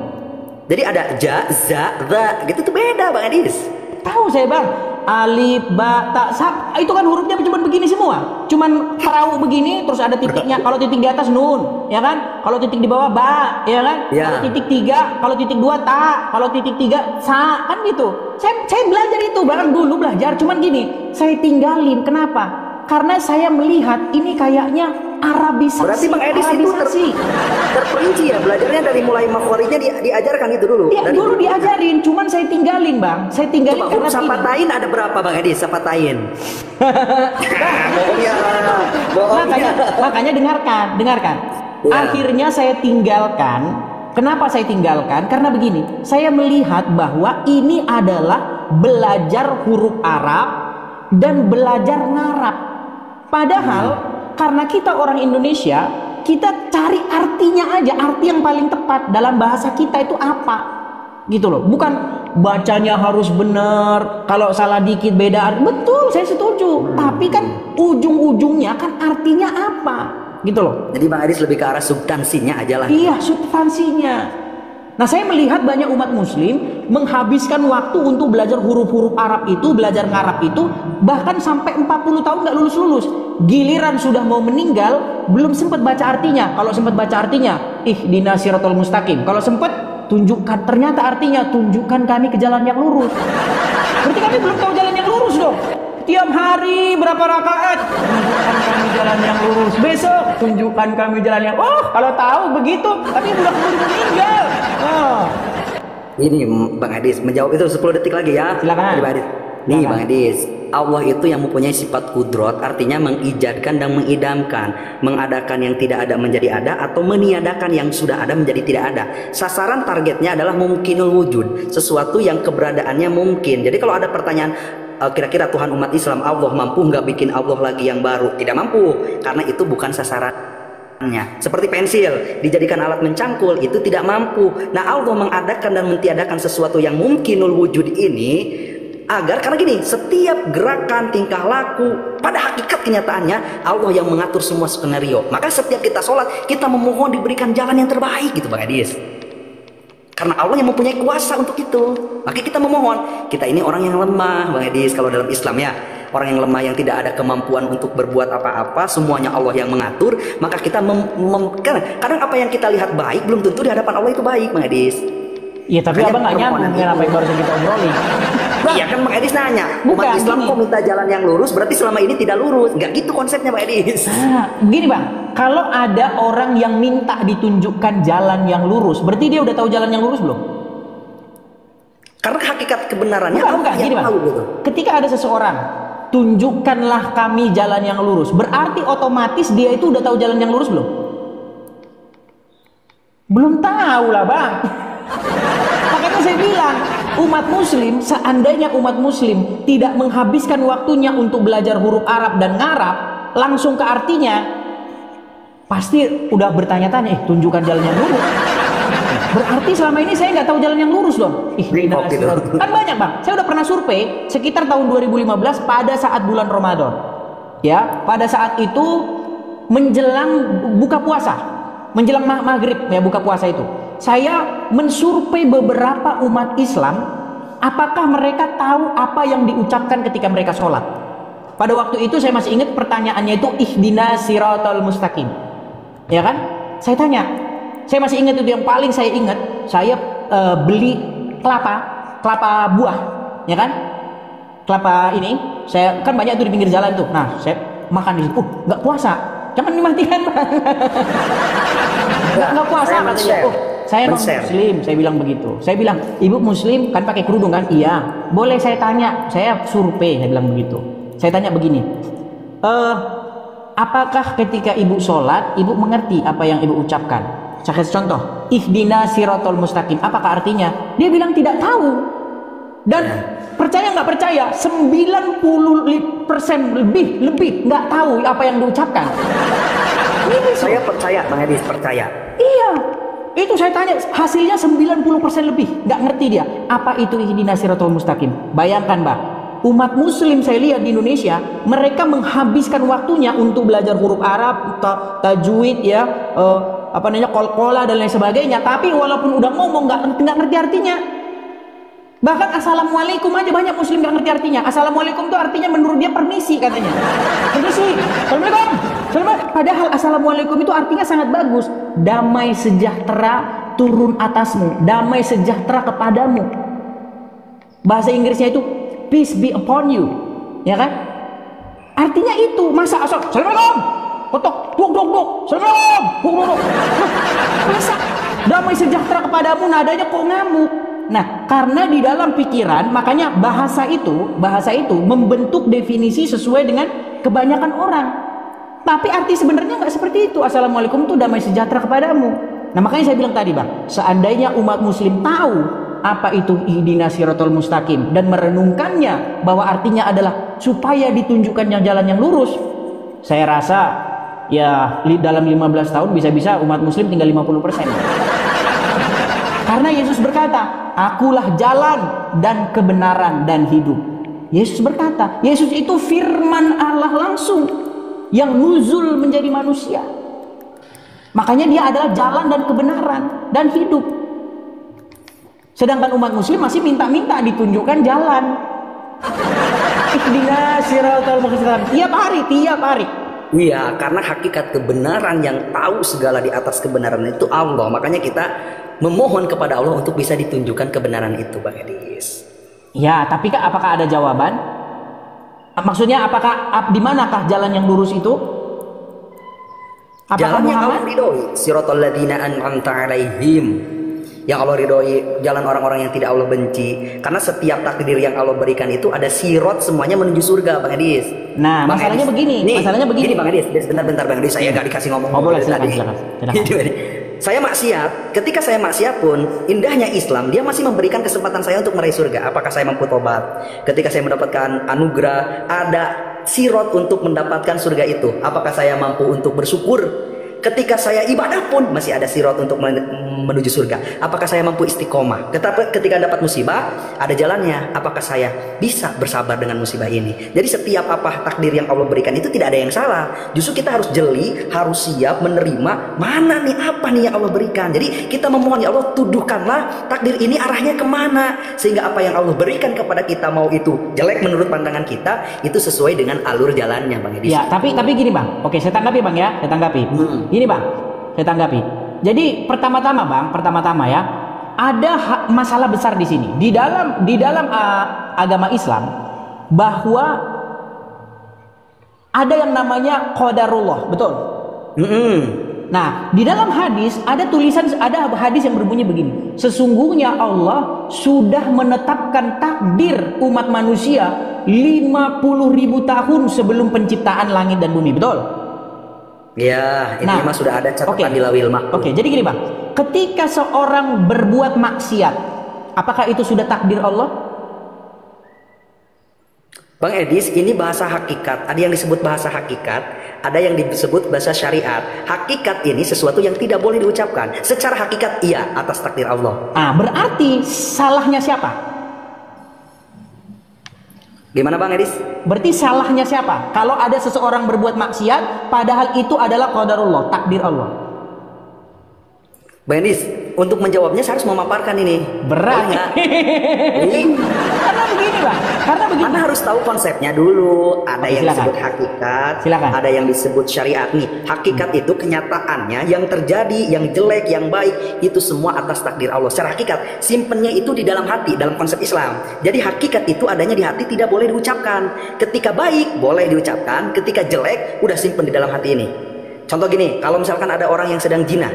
Jadi ada ja, za, za, gitu tuh beda Bang Adis. Tahu saya bang, alif, ba, ta, sa, itu kan hurufnya cuma begini semua. Cuman perahu begini, terus ada titiknya. Kalau titik di atas nun, ya kan? Kalau titik di bawah ba, ya kan? Ya. Kalau titik 3, kalau titik 2 ta, kalau titik 3 sa, kan gitu. Saya belajar itu, bahkan dulu belajar. Cuman gini, saya tinggalin. Kenapa? Karena saya melihat ini kayaknya Arabisasi. Berarti Bang Edis itu terperinci ya, belajarnya dari mulai makhorijnya diajarkan itu dulu. Iya dulu diajarin, cuman saya tinggalin bang. Saya tinggalin karena sapatain ada berapa Bang Edis sapatain? Makanya dengarkan. Ya. Akhirnya saya tinggalkan. Kenapa saya tinggalkan? Karena begini, saya melihat bahwa ini adalah belajar huruf Arab dan belajar ngarap. Padahal karena kita orang Indonesia, kita cari artinya aja, arti yang paling tepat dalam bahasa kita itu apa, gitu loh. Bukan bacanya harus benar, kalau salah dikit beda. Betul, saya setuju. Tapi kan ujung-ujungnya kan artinya apa, gitu loh. Jadi Bang Adis lebih ke arah substansinya aja lah. Iya, substansinya. Nah saya melihat banyak umat muslim menghabiskan waktu untuk belajar huruf-huruf Arab itu, belajar ngarap itu, bahkan sampai 40 tahun nggak lulus-lulus. Giliran sudah mau meninggal, belum sempat baca artinya. Kalau sempat baca artinya, ihdinas siratal mustaqim. Kalau sempat, tunjukkan. Ternyata artinya, tunjukkan kami ke jalan yang lurus. Berarti kami belum tahu jalan yang lurus dong. Tiap hari berapa rakaat, tunjukkan kami jalan yang lurus. Besok tunjukkan kami jalan yang, kalau tahu begitu, tapi udah keburu meninggal. Ini Bang Adis menjawab itu 10 detik lagi ya. Silakan. Nih Bang Adis, Allah itu yang mempunyai sifat kudrot, artinya mengijadkan dan mengidamkan, mengadakan yang tidak ada menjadi ada, atau meniadakan yang sudah ada menjadi tidak ada. Sasaran targetnya adalah mungkinul wujud, sesuatu yang keberadaannya mungkin. Jadi kalau ada pertanyaan, kira-kira Tuhan umat Islam, Allah mampu nggak bikin Allah lagi yang baru? Tidak mampu, karena itu bukan sasarannya. Seperti pensil dijadikan alat mencangkul, itu tidak mampu. Nah Allah mengadakan dan mentiadakan sesuatu yang mungkinul wujud ini agar, karena gini, setiap gerakan tingkah laku pada hakikat kenyataannya Allah yang mengatur semua skenario. Maka setiap kita sholat, kita memohon diberikan jalan yang terbaik gitu Bang Adis. Karena Allah yang mempunyai kuasa untuk itu, maka kita memohon. Kita ini orang yang lemah Bang Edis, kalau dalam Islam ya, orang yang lemah yang tidak ada kemampuan untuk berbuat apa-apa, semuanya Allah yang mengatur. Maka kita kadang apa yang kita lihat baik belum tentu di hadapan Allah itu baik Bang Edis. Iya tapi abang nggak nyambung dengan apa yang barusan kita obrolin. Iya kan Bang Edis nanya, bukan, umat Islam kok minta jalan yang lurus, berarti selama ini tidak lurus. Nggak gitu konsepnya Bang Edis. Begini Bang, kalau ada orang yang minta ditunjukkan jalan yang lurus, berarti dia udah tahu jalan yang lurus belum? Karena hakikat kebenarannya bukan, gini Bang, gitu. Ketika ada seseorang, tunjukkanlah kami jalan yang lurus, berarti otomatis dia itu udah tahu jalan yang lurus belum? Belum tahu lah Bang. Makanya saya bilang, umat muslim, seandainya umat muslim tidak menghabiskan waktunya untuk belajar huruf Arab dan ngarap langsung ke artinya, pasti udah bertanya-tanya, tunjukkan jalan yang lurus. Berarti selama ini saya nggak tahu jalan yang lurus dong. Kan banyak Bang, saya udah pernah survei sekitar tahun 2015 pada saat bulan Ramadan. Ya, pada saat itu menjelang buka puasa, menjelang maghrib ya, buka puasa itu. saya mensurvei beberapa umat Islam, apakah mereka tahu apa yang diucapkan ketika mereka sholat. Pada waktu itu saya masih ingat pertanyaannya itu ihdinas siratal mustaqim, ya kan? Saya tanya, saya masih ingat itu, yang paling saya ingat, saya beli kelapa buah, ya kan? Kelapa ini, saya kan banyak tuh di pinggir jalan tuh. Nah, saya makan di situ, nggak puasa, jangan dimatikan. nggak puasa katanya. Saya non muslim, saya bilang begitu. Saya bilang, ibu muslim kan pakai kerudung kan? Iya. Boleh saya tanya? Saya survei, saya bilang begitu. Saya tanya begini, apakah ketika ibu sholat, ibu mengerti apa yang ibu ucapkan? Saya kasih contoh, ihdinas siratal mustaqim, apakah artinya? Dia bilang tidak tahu. Dan percaya nggak percaya, 90% lebih nggak tahu apa yang diucapkan. Saya percaya, Bang Edis, percaya. Iya, itu saya tanya, hasilnya 90% lebih nggak ngerti dia. Apa itu ihdinas siratal mustaqim? Bayangkan, Bang, umat muslim saya lihat di Indonesia, mereka menghabiskan waktunya untuk belajar huruf Arab, tajwid, ya, qalqalah dan lain sebagainya. Tapi walaupun udah ngomong nggak ngerti artinya. Bahkan assalamualaikum aja banyak muslim nggak ngerti artinya. Assalamualaikum itu artinya menurut dia permisi katanya. Permisi, assalamualaikum. Padahal assalamualaikum itu artinya sangat bagus. Damai sejahtera turun atasmu, damai sejahtera kepadamu. Bahasa Inggrisnya itu peace be upon you, ya kan? Artinya itu. Masa assalamualaikum, kotok, duk, assalamualaikum, masa damai sejahtera kepadamu nadanya kok ngamuk? Nah, karena di dalam pikiran, makanya bahasa itu membentuk definisi sesuai dengan kebanyakan orang. Tapi arti sebenarnya nggak seperti itu. Assalamualaikum itu damai sejahtera kepadamu. Nah, makanya saya bilang tadi, Bang, seandainya umat muslim tahu apa itu ihdinas siratal mustaqim dan merenungkannya bahwa artinya adalah supaya ditunjukkannya jalan yang lurus, saya rasa ya dalam 15 tahun bisa-bisa umat muslim tinggal 50%. Karena Yesus berkata, akulah jalan dan kebenaran dan hidup. Yesus berkata, Yesus itu firman Allah langsung yang nuzul menjadi manusia. Makanya dia adalah jalan dan kebenaran dan hidup. Sedangkan umat muslim masih minta-minta ditunjukkan jalan. Ihdinas siratal mustaqim tiap hari. Iya, karena hakikat kebenaran yang tahu segala di atas kebenaran itu Allah. Makanya kita memohon kepada Allah untuk bisa ditunjukkan kebenaran itu, Bang Edis. Ya, tapi apakah ada jawaban? Maksudnya di manakah jalan yang lurus itu? Apakah jalan yang Allah ridhoi, siratal ladzina an'amta 'alaihim. Yang Allah ridhoi, jalan orang-orang yang tidak Allah benci. Karena setiap takdir yang Allah berikan itu ada sirot, semuanya menuju surga, Bang Edis. Nah, masalahnya begini. Bang Edis, bentar Bang Edis, saya nggak dikasih ngomong. Oh, boleh, silakan. Saya maksiat, ketika saya maksiat pun, indahnya Islam, dia masih memberikan kesempatan saya untuk meraih surga. Apakah saya mampu tobat? Ketika saya mendapatkan anugerah, ada sirot untuk mendapatkan surga itu. Apakah saya mampu untuk bersyukur? Ketika saya ibadah pun masih ada sirot untuk menuju surga. Apakah saya mampu istiqomah? Ketika dapat musibah, ada jalannya. Apakah saya bisa bersabar dengan musibah ini? Jadi setiap apa takdir yang Allah berikan itu tidak ada yang salah. Justru kita harus jeli, harus siap menerima mana nih, apa nih yang Allah berikan. Jadi kita memohon, ya Allah, tuduhkanlah takdir ini arahnya kemana, sehingga apa yang Allah berikan kepada kita, mau itu jelek menurut pandangan kita, itu sesuai dengan alur jalannya, Bang Edis. Ya, tapi gini, Bang. Oke, saya tanggapi, Bang, ya. Saya tanggapi. Ini, Bang, saya tanggapi. Jadi pertama-tama ya, ada masalah besar di sini. Di dalam agama Islam, bahwa ada yang namanya qadarullah, betul? Nah, di dalam hadis ada hadis yang berbunyi begini: sesungguhnya Allah sudah menetapkan takdir umat manusia 50.000 tahun sebelum penciptaan langit dan bumi, betul? Ya, ini mah sudah ada catatan di Lauhil Mahfuz. Oke, jadi gini, Bang. Ketika seorang berbuat maksiat, apakah itu sudah takdir Allah? Bang Edis, ini bahasa hakikat. Ada yang disebut bahasa hakikat, ada yang disebut bahasa syariat. Hakikat ini sesuatu yang tidak boleh diucapkan. Secara hakikat iya, atas takdir Allah. Berarti salahnya siapa? Gimana, Bang Edis? Berarti salahnya siapa? Kalau ada seseorang berbuat maksiat, padahal itu adalah qadarullah, takdir Allah. Bang Edis, untuk menjawabnya saya harus memaparkan ini. Berat. Karena begini Bang, karena harus tahu konsepnya dulu. Ada yang disebut hakikat, ada yang disebut syariat. Nih, hakikat itu kenyataannya yang terjadi, yang jelek, yang baik, itu semua atas takdir Allah. Secara hakikat, simpennya itu di dalam hati, dalam konsep Islam. Jadi hakikat itu adanya di hati, tidak boleh diucapkan. Ketika baik boleh diucapkan, ketika jelek udah simpen di dalam hati ini. Contoh gini, kalau misalkan ada orang yang sedang zina,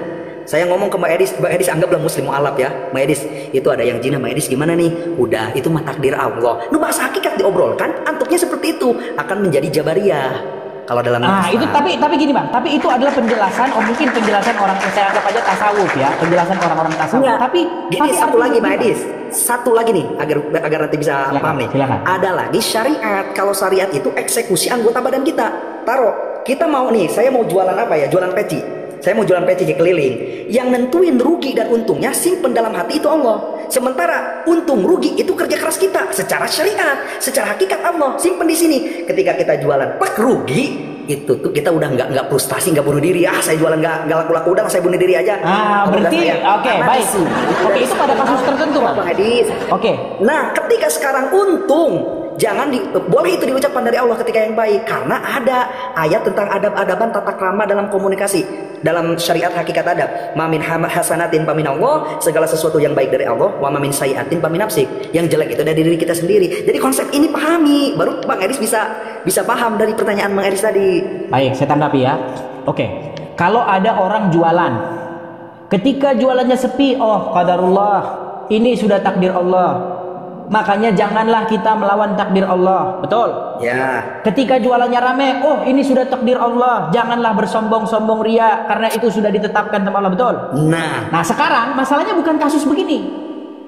saya ngomong ke Mbak Edis anggaplah muslim mu'alaf ya. Mbak Edis, itu ada yang zina, Mbak Edis gimana nih? Udah, itu mah takdir Allah. Lu bahasa hakikat diobrolkan, antuknya seperti itu, akan menjadi jabariyah. Kalau dalam itu tapi gini Bang, tapi itu adalah penjelasan, mungkin penjelasan orang, saya anggap aja tasawuf ya, penjelasan orang-orang tasawuf. Tapi gini, satu lagi Mbak Edis, satu lagi nih agar nanti bisa paham nih. Ada lagi syariat. Kalau syariat itu eksekusi anggota badan kita. Taruh, kita mau nih, saya mau jualan apa ya? Jualan peci. Saya mau jualan peci keliling. Yang nentuin rugi dan untungnya simpen dalam hati itu Allah. Sementara untung rugi itu kerja keras kita. Secara syariat, secara hakikat Allah simpen di sini. Ketika kita jualan pak rugi, itu tuh kita udah nggak frustasi, nggak bunuh diri. Saya jualan nggak laku-laku, udah saya bunuh diri aja. Berarti oke, baik. Oke, itu pada kasus tertentu Bang. Oke. Nah, ketika sekarang untung, boleh itu diucapkan dari Allah ketika yang baik, karena ada ayat tentang adab-adaban tata krama dalam komunikasi dalam syariat hakikat adab. Mamin hasanatin pamin Allah, segala sesuatu yang baik dari Allah, wa mamin sayiatin pamin nafsik, yang jelek itu dari diri kita sendiri. Jadi konsep ini pahami, baru Bang Edis bisa paham dari pertanyaan Bang Edis tadi. Baik, saya tanggapi ya. Oke, kalau ada orang jualan, ketika jualannya sepi, oh qadarullah, ini sudah takdir Allah. Makanya janganlah kita melawan takdir Allah. Betul? Ya. Ketika jualannya rame, oh ini sudah takdir Allah, janganlah bersombong-sombong ria, karena itu sudah ditetapkan sama Allah. Betul? Nah sekarang masalahnya bukan kasus begini.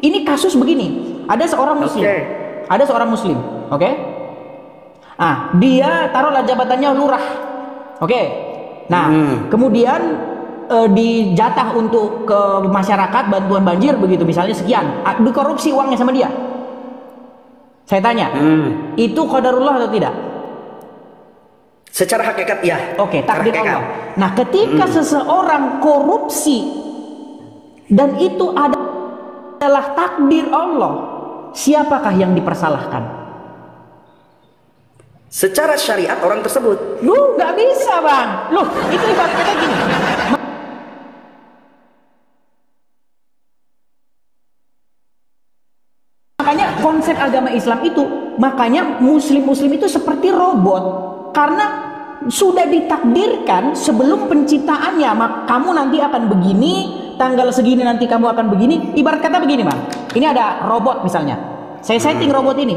Ini kasus begini. Ada seorang muslim. Ada seorang muslim. Oke? Dia taruhlah jabatannya lurah. Oke? Nah, kemudian dijatah untuk ke masyarakat bantuan banjir begitu, misalnya sekian. Dikorupsi uangnya sama dia. Saya tanya, itu qadarullah atau tidak? Secara hakikat ya. Oke, takdir Allah. Nah, ketika seseorang korupsi dan itu adalah takdir Allah, siapakah yang dipersalahkan? Secara syariat orang tersebut. Nggak bisa Bang. Itu ibaratnya gini. Makanya konsep agama Islam itu, makanya muslim-muslim itu seperti robot, karena sudah ditakdirkan sebelum penciptaannya. Kamu nanti akan begini, tanggal segini nanti kamu akan begini. Ibarat kata begini Bang, ini ada robot misalnya, saya setting robot ini,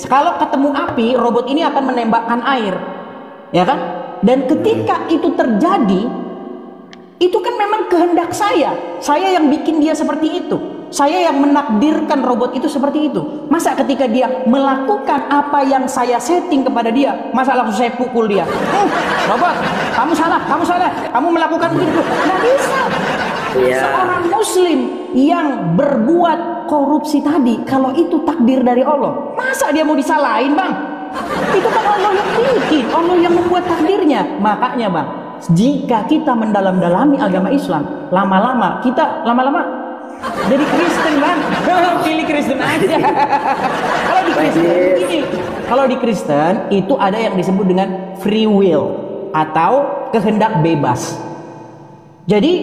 kalau ketemu api, robot ini akan menembakkan air, ya kan? Dan ketika itu terjadi, itu kan memang kehendak saya yang bikin dia seperti itu. Saya yang menakdirkan robot itu seperti itu. Masa ketika dia melakukan apa yang saya setting kepada dia, masa langsung saya pukul dia? Robot, kamu salah, kamu melakukan begitu. Nggak bisa. Seorang muslim yang berbuat korupsi tadi, kalau itu takdir dari Allah, masa dia mau disalahin Bang? Itu kan Allah yang bikin, Allah yang membuat takdirnya. Makanya Bang, jika kita mendalam-dalami agama Islam, lama-lama jadi Kristen Bang. Pilih Kristen aja. Kalau di Kristen itu ada yang disebut dengan free will atau kehendak bebas. Jadi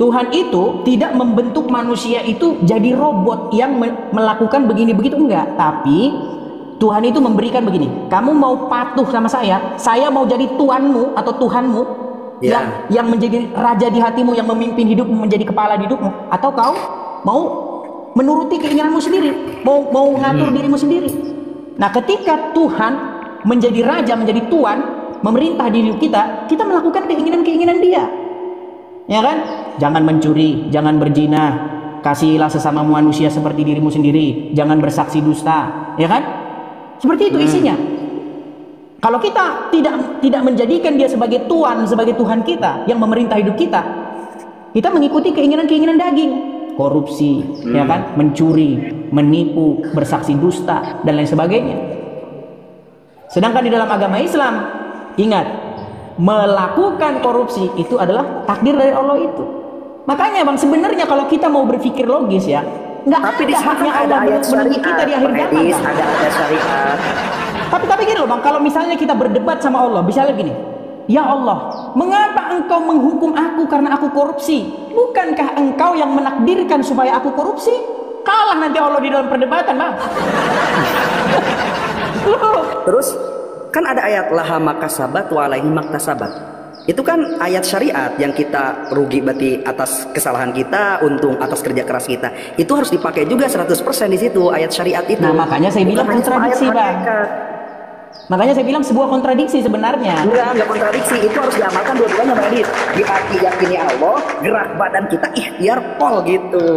Tuhan itu tidak membentuk manusia itu jadi robot yang melakukan begini begitu, enggak. Tapi Tuhan itu memberikan begini, kamu mau patuh sama saya mau jadi tuanmu atau Tuhanmu, yang menjadi raja di hatimu, yang memimpin hidupmu, menjadi kepala di hidupmu, atau kau mau menuruti keinginanmu sendiri, mau ngatur dirimu sendiri. Nah, ketika Tuhan menjadi raja, menjadi tuan, memerintah di hidup kita melakukan keinginan-keinginan dia, ya kan? Jangan mencuri, jangan berzina, kasihilah sesama manusia seperti dirimu sendiri, jangan bersaksi dusta, ya kan? Seperti itu isinya. Kalau kita tidak menjadikan dia sebagai tuan, sebagai Tuhan kita yang memerintah hidup kita mengikuti keinginan-keinginan daging. Korupsi, ya kan, mencuri, menipu, bersaksi dusta dan lain sebagainya. Sedangkan di dalam agama Islam, ingat, melakukan korupsi itu adalah takdir dari Allah itu. Makanya bang, sebenarnya kalau kita mau berpikir logis ya, nggak ada haknya Allah menunggu kita di akhir zaman. Ada syariat. Tapi gini loh bang, kalau misalnya kita berdebat sama Allah, misalnya gini, ya Allah, mengapa engkau menghukum aku karena aku korupsi? Bukankah engkau yang menakdirkan supaya aku korupsi? Kalah nanti Allah di dalam perdebatan bang. Terus kan ada ayat laha makasabat wa alaihi maktasabat. Itu kan ayat syariat yang kita rugi berarti atas kesalahan kita, untung atas kerja keras kita. Itu harus dipakai juga 100% di situ ayat syariat itu. Nah, makanya saya bilang kontradiksi, Bang. Makanya saya bilang sebuah kontradiksi sebenarnya. Enggak kontradiksi, itu harus diamalkan dua-duanya, Bang Adit. Di hati yakini Allah, gerak badan kita ikhtiar pol gitu.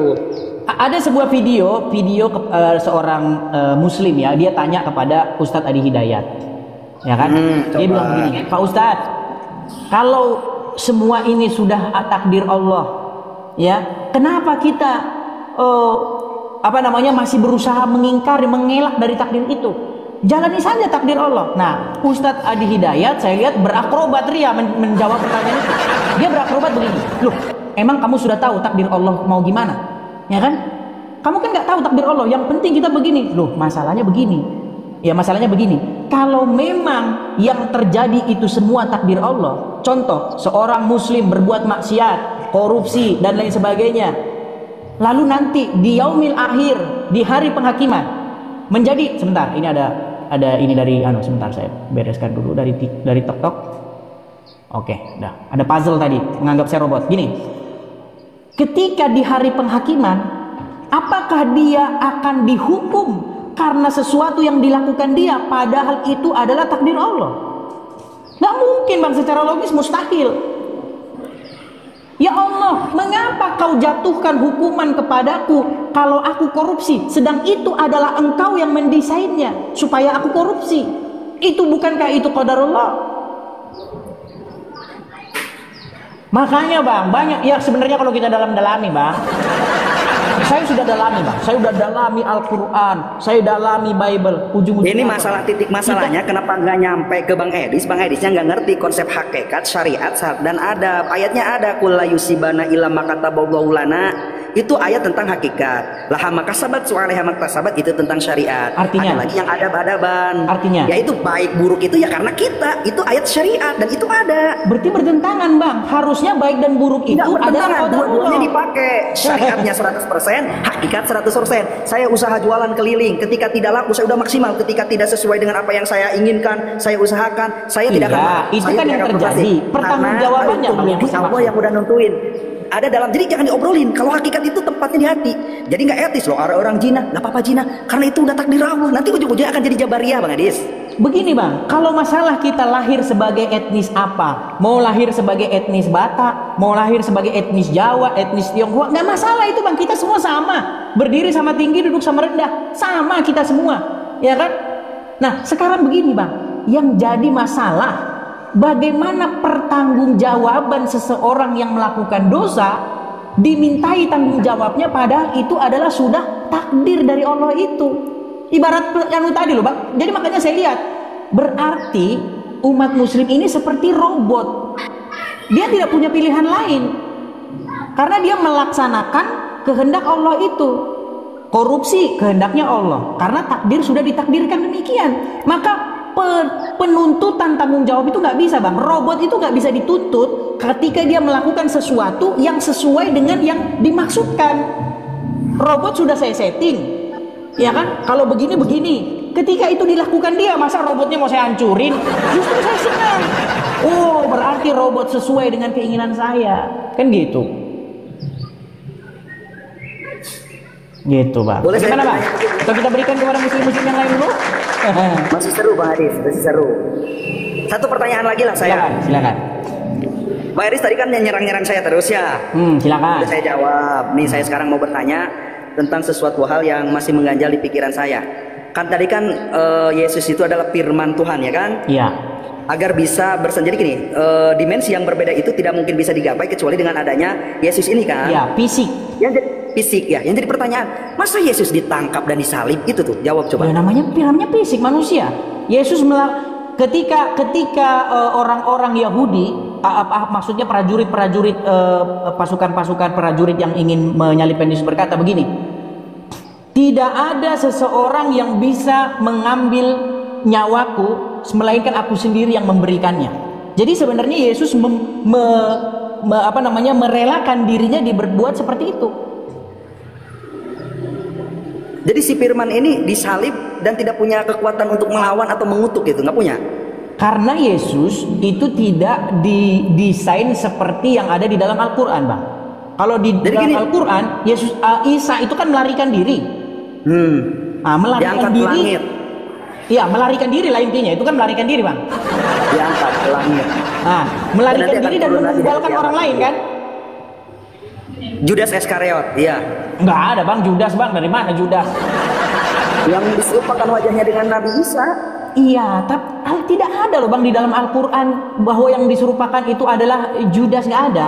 Ada sebuah video seorang muslim ya, dia tanya kepada Ustadz Adi Hidayat. Ya kan? Dia bilang begini, "Pak Ustadz, kalau semua ini sudah takdir Allah, ya, kenapa kita masih berusaha mengingkari, mengelak dari takdir itu? Jalani saja takdir Allah." Nah, Ustadz Adi Hidayat saya lihat berakrobat ria menjawab pertanyaan itu. Dia berakrobat begini, "Loh, emang kamu sudah tahu takdir Allah mau gimana? Ya kan? Kamu kan nggak tahu takdir Allah. Yang penting kita begini." Loh, masalahnya begini. Ya, masalahnya begini. Kalau memang yang terjadi itu semua takdir Allah, contoh seorang muslim berbuat maksiat, korupsi dan lain sebagainya, lalu nanti di yaumil akhir, di hari penghakiman menjadi, sebentar, ini ada ini dari sebentar saya bereskan dulu dari TikTok. Oke, dah. Ada puzzle tadi, menganggap saya robot. Gini. Ketika di hari penghakiman, apakah dia akan dihukum karena sesuatu yang dilakukan dia, padahal itu adalah takdir Allah? Nggak mungkin bang, secara logis mustahil. Ya Allah, mengapa kau jatuhkan hukuman kepadaku kalau aku korupsi, sedang itu adalah engkau yang mendesainnya supaya aku korupsi? Itu bukankah itu qadarullah? Makanya bang, banyak ya sebenarnya kalau kita dalami bang, saya sudah dalami bang, saya sudah dalami Al-Quran, saya dalami Bible, ujung-ujungnya ini masalah titik masalahnya kenapa nggak nyampe ke Bang Edisnya nggak ngerti konsep hakikat, syariat, dan adab. Ayatnya ada kulla yusibana illa makataballahu lana. Itu ayat tentang hakikat. Laha makasabat wa alaiha maktasabat, itu tentang syariat. Artinya, ada lagi yang adab-adaban. Artinya, yaitu baik buruk itu ya karena kita. Itu ayat syariat dan itu ada. Berarti bertentangan bang. Harusnya baik dan buruk itu adalah dua-duanya dipakai. Syariatnya 100%, hakikat 100%. Saya usaha jualan keliling. Ketika tidak laku saya udah maksimal. Ketika tidak sesuai dengan apa yang saya inginkan, saya usahakan. Saya tidak akan. Itu kan yang terjadi. Pertanggungjawabannya Allah yang udah nentuin. Ada dalam, jadi jangan diobrolin. Kalau hakikat itu tempatnya di hati. Jadi nggak etis loh orang zina, nggak apa-apa zina, karena itu udah takdir Allah. Nanti ujung-ujungnya akan jadi jabariyah bang Adis. Begini bang, kalau masalah kita lahir sebagai etnis apa, mau lahir sebagai etnis Batak, mau lahir sebagai etnis Jawa, etnis Tionghoa, nggak masalah itu bang. Kita semua sama, berdiri sama tinggi, duduk sama rendah, sama kita semua, ya kan? Nah sekarang begini bang, yang jadi masalah, bagaimana pertanggungjawaban seseorang yang melakukan dosa dimintai tanggung jawabnya padahal itu adalah sudah takdir dari Allah itu. Ibarat yang tadi loh bang. Jadi makanya saya lihat, berarti umat muslim ini seperti robot. Dia tidak punya pilihan lain karena dia melaksanakan kehendak Allah itu. Korupsi kehendaknya Allah karena takdir sudah ditakdirkan demikian. Maka penuntutan tanggung jawab itu nggak bisa bang. Robot itu nggak bisa dituntut ketika dia melakukan sesuatu yang sesuai dengan yang dimaksudkan. Robot sudah saya setting, ya kan? Kalau begini, ketika itu dilakukan dia, masa robotnya mau saya hancurin? Justru saya senang. Oh, berarti robot sesuai dengan keinginan saya, kan gitu. Gitu bang. Boleh bagaimana bang? Atau kita berikan kepada muslim-muslim yang lain dulu? Masih seru Bang Haris, masih seru. Satu pertanyaan lagi lah saya. Silakan. Bang Haris tadi kan nyerang-nyerang saya terus ya. Silakan. Udah saya jawab. Nih saya sekarang mau bertanya tentang sesuatu hal yang masih mengganjal di pikiran saya. Kan tadi kan Yesus itu adalah firman Tuhan ya kan? Iya. Agar bisa jadi gini, dimensi yang berbeda itu tidak mungkin bisa digapai kecuali dengan adanya Yesus ini kan? Iya, fisik. Fisik ya. Yang jadi pertanyaan, masa Yesus ditangkap dan disalib? Itu tuh, jawab coba. Ya namanya fisik manusia. Yesus ketika orang-orang Yahudi maksudnya prajurit-prajurit, pasukan-pasukan prajurit yang ingin menyalibkan Yesus berkata begini, tidak ada seseorang yang bisa mengambil nyawaku melainkan aku sendiri yang memberikannya. Jadi sebenarnya Yesus merelakan dirinya diberbuat seperti itu. Jadi si Firman ini disalib dan tidak punya kekuatan untuk melawan atau mengutuk gitu, nggak punya. Karena Yesus itu tidak didesain seperti yang ada di dalam Al-Quran, Bang. Kalau di dalam Al-Quran, Isa itu kan melarikan diri. Melarikan diri. Iya, melarikan diri lah intinya. Itu kan melarikan diri, Bang. Diangkat ke langit. Melarikan diri dan meninggalkan orang lain kan? Judas Iskariot, iya. Nggak ada, Bang, Judas, Bang. Dari mana Judas? Yang diserupakan wajahnya dengan Nabi Isa. Iya, tapi tidak ada loh, Bang, di dalam Al-Quran bahwa yang diserupakan itu adalah Judas, nggak ada.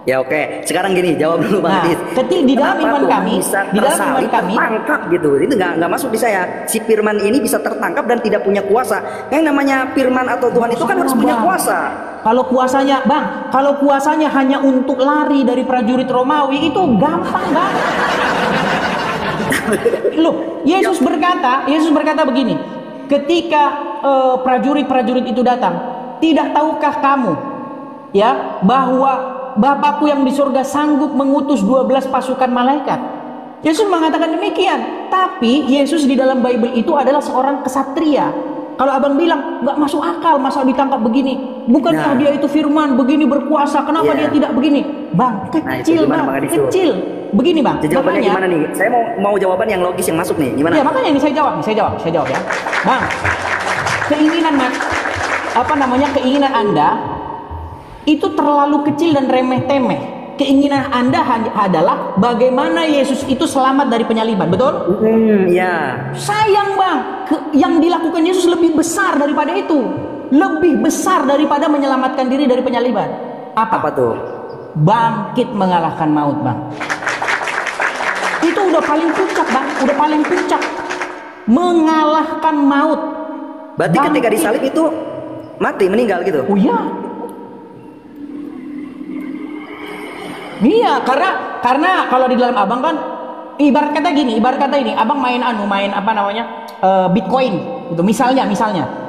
Ya oke, sekarang gini, jawab dulu Bang Adis. Di dalam iman kami, di dalam iman kami tertangkap gitu. Itu nggak masuk di saya. Si Firman ini bisa tertangkap dan tidak punya kuasa. Yang namanya Firman atau Tuhan itu kan harus punya kuasa. Kalau kuasanya, Bang, kalau kuasanya hanya untuk lari dari prajurit Romawi itu gampang, Bang. Loh, Yesus berkata begini, ketika prajurit-prajurit itu datang, tidak tahukah kamu ya bahwa Bapakku yang di surga sanggup mengutus 12 pasukan malaikat? Yesus mengatakan demikian. Tapi Yesus di dalam Bible itu adalah seorang kesatria. Kalau abang bilang nggak masuk akal, masa ditangkap begini? Bukankah dia itu Firman begini berkuasa? Kenapa dia tidak begini? Bang, kecil, Bang, kecil. Begini, Bang. Jawabannya gimana nih? Saya mau jawaban yang logis yang masuk nih. Gimana? Ya makanya ini saya jawab ya, Bang. Keinginan keinginan Anda itu terlalu kecil dan remeh-temeh. Keinginan Anda adalah bagaimana Yesus itu selamat dari penyaliban, betul? Ya. Sayang, Bang, yang dilakukan Yesus lebih besar daripada itu. Lebih besar daripada menyelamatkan diri dari penyaliban. Apa tuh? Bangkit mengalahkan maut, Bang. Itu udah paling puncak, Bang. Udah paling puncak. Mengalahkan maut. Berarti ketika disalib itu mati, meninggal gitu? Oh iya. Iya, karena kalau di dalam abang kan ibarat kata ini, abang main Bitcoin itu misalnya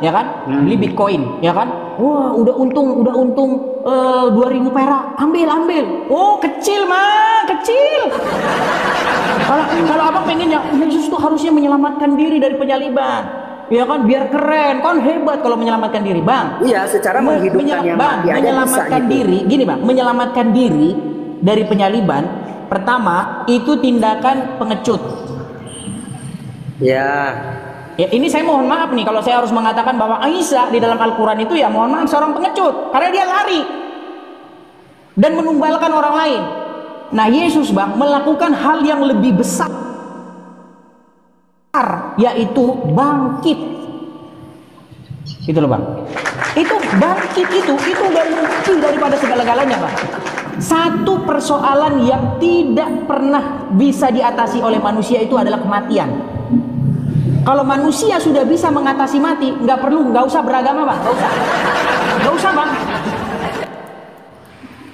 ya kan, beli Bitcoin ya kan, wah udah untung 2.000 perak, ambil, oh kecil mah, kecil. Kalau abang pengennya Yesus tuh harusnya menyelamatkan diri dari penyaliban, ya kan, biar keren, kan hebat kalau menyelamatkan diri, Bang. Iya, secara menghidupkan yang mati aja menyelamatkan bisa, diri, gitu. Gini Bang, menyelamatkan diri dari penyaliban, pertama itu tindakan pengecut. Ya. Ya, ini saya mohon maaf nih kalau saya harus mengatakan bahwa Isa di dalam Al-Quran itu ya mohon maaf seorang pengecut, karena dia lari dan menumbalkan orang lain. Nah, Yesus, Bang, melakukan hal yang lebih besar, yaitu bangkit. Gitu loh, Bang. Itu bangkit itu udah lebih daripada segala-galanya, Bang. Satu persoalan yang tidak pernah bisa diatasi oleh manusia itu adalah kematian. Kalau manusia sudah bisa mengatasi mati, nggak usah beragama, Bang. Nggak usah, Bang.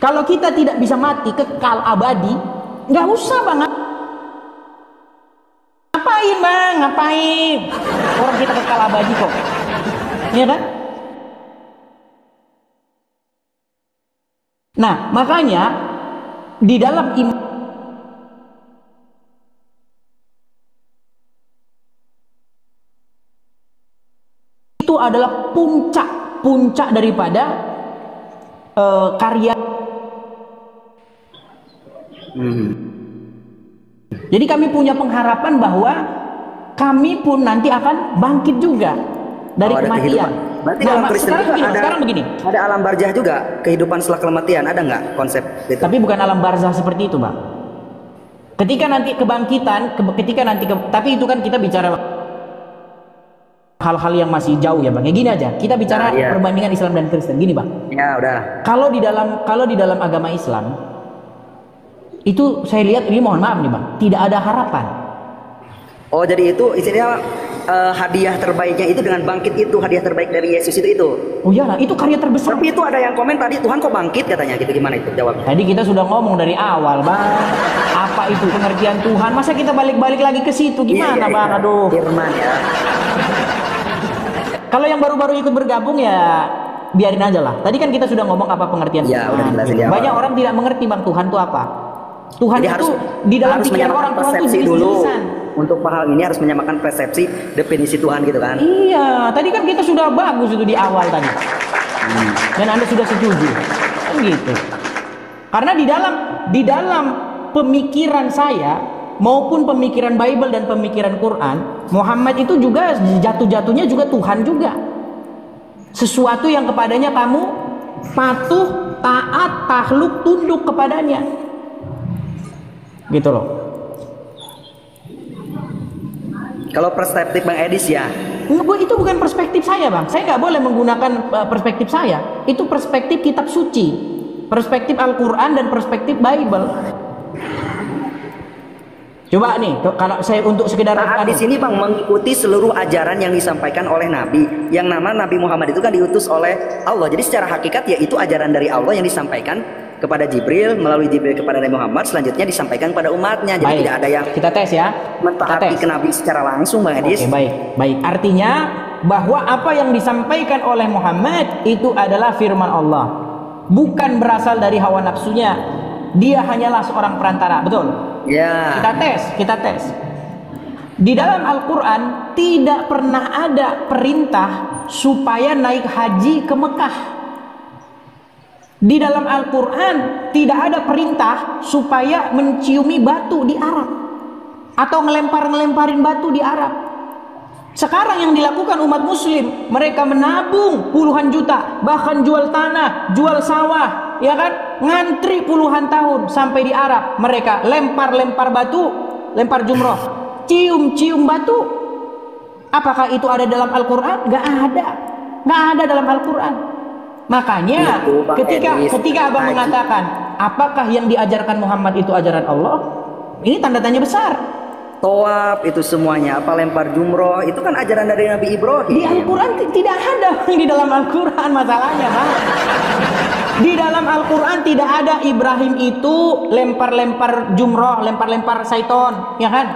Kalau kita tidak bisa mati kekal abadi, nggak usah, Bang. Ngapain, Bang? Ngapain? Orang kita kekal abadi kok. Iya kan? Nah, makanya di dalam iman itu adalah puncak daripada karya. Jadi kami punya pengharapan bahwa kami pun nanti akan bangkit juga dari kematian. Berarti dalam Kristen juga sekarang begini. Ada alam barzah juga, kehidupan setelah kematian, ada nggak konsep itu? Tapi bukan alam barzah seperti itu, Bang. Ketika nanti kebangkitan, tapi itu kan kita bicara hal-hal yang masih jauh ya, Bang. Ya gini aja, kita bicara perbandingan Islam dan Kristen. Gini, Bang. Ya udah. Kalau di dalam agama Islam itu saya lihat ini, mohon maaf nih, Bang, tidak ada harapan. Oh, jadi itu istilahnya hadiah terbaiknya itu dengan bangkit itu, hadiah terbaik dari Yesus itu. Oh iyalah, itu karya terbesar. Tapi itu ada yang komen tadi, Tuhan kok bangkit katanya gitu, gimana itu jawabnya? Tadi kita sudah ngomong dari awal, Bang. Apa itu pengertian Tuhan? Masa kita balik-balik lagi ke situ? Gimana, Bang? Aduh. Firman ya. Kalau yang baru-baru ikut bergabung ya biarin aja lah. Tadi kan kita sudah ngomong apa pengertian ya, Tuhan. Udah dijelasin di awal. Banyak orang tidak mengerti, Bang, Tuhan itu apa. Tuhan jadi itu di dalam pikiran orang, Tuhan itu jenis-jenisan. Untuk paham ini harus menyamakan persepsi definisi Tuhan gitu kan. Iya, tadi kan kita sudah bagus itu di awal tadi. Dan Anda sudah setuju. Kan gitu. Karena di dalam pemikiran saya maupun pemikiran Bible dan pemikiran Quran, Muhammad itu juga jatuh-jatuhnya juga Tuhan juga. Sesuatu yang kepadanya kamu patuh, taat, takluk, tunduk kepadanya. Gitu loh. Kalau perspektif Bang Edis ya, itu bukan perspektif saya, Bang. Saya nggak boleh menggunakan perspektif saya. Itu perspektif kitab suci, perspektif Al-Quran dan perspektif Bible. Coba nih, kalau saya untuk sekedar di sini Bang mengikuti seluruh ajaran yang disampaikan oleh Nabi. Yang nama Nabi Muhammad itu kan diutus oleh Allah. Jadi secara hakikat ya itu ajaran dari Allah yang disampaikan kepada Jibril, melalui Jibril kepada Nabi Muhammad, selanjutnya disampaikan kepada umatnya. Jadi baik, tidak ada yang kita tes ya, mentaati ke Nabi secara langsung, Bang Edis. Oke, baik. Artinya bahwa apa yang disampaikan oleh Muhammad itu adalah firman Allah, bukan berasal dari hawa nafsunya. Dia hanyalah seorang perantara, betul? Ya. Kita tes. Di dalam Al-Quran tidak pernah ada perintah supaya naik haji ke Mekah. Di dalam Al-Quran tidak ada perintah supaya menciumi batu di Arab atau ngelempar-ngelemparin batu di Arab. Sekarang yang dilakukan umat muslim, mereka menabung puluhan juta, bahkan jual tanah, jual sawah, ya kan, ngantri puluhan tahun sampai di Arab. Mereka lempar-lempar batu, lempar jumroh, cium-cium batu. Apakah itu ada dalam Al-Quran? Gak ada dalam Al-Quran. Makanya ketika Abang mengatakan apakah yang diajarkan Muhammad itu ajaran Allah, ini tanda tanya besar. Tawaf itu semuanya, apa lempar jumroh itu kan ajaran dari Nabi Ibrahim. Di Al-Quran tidak ada di dalam Al-Quran masalahnya, Bang. Di dalam Al-Quran tidak ada Ibrahim itu lempar-lempar jumroh, lempar-lempar syaiton, ya kan?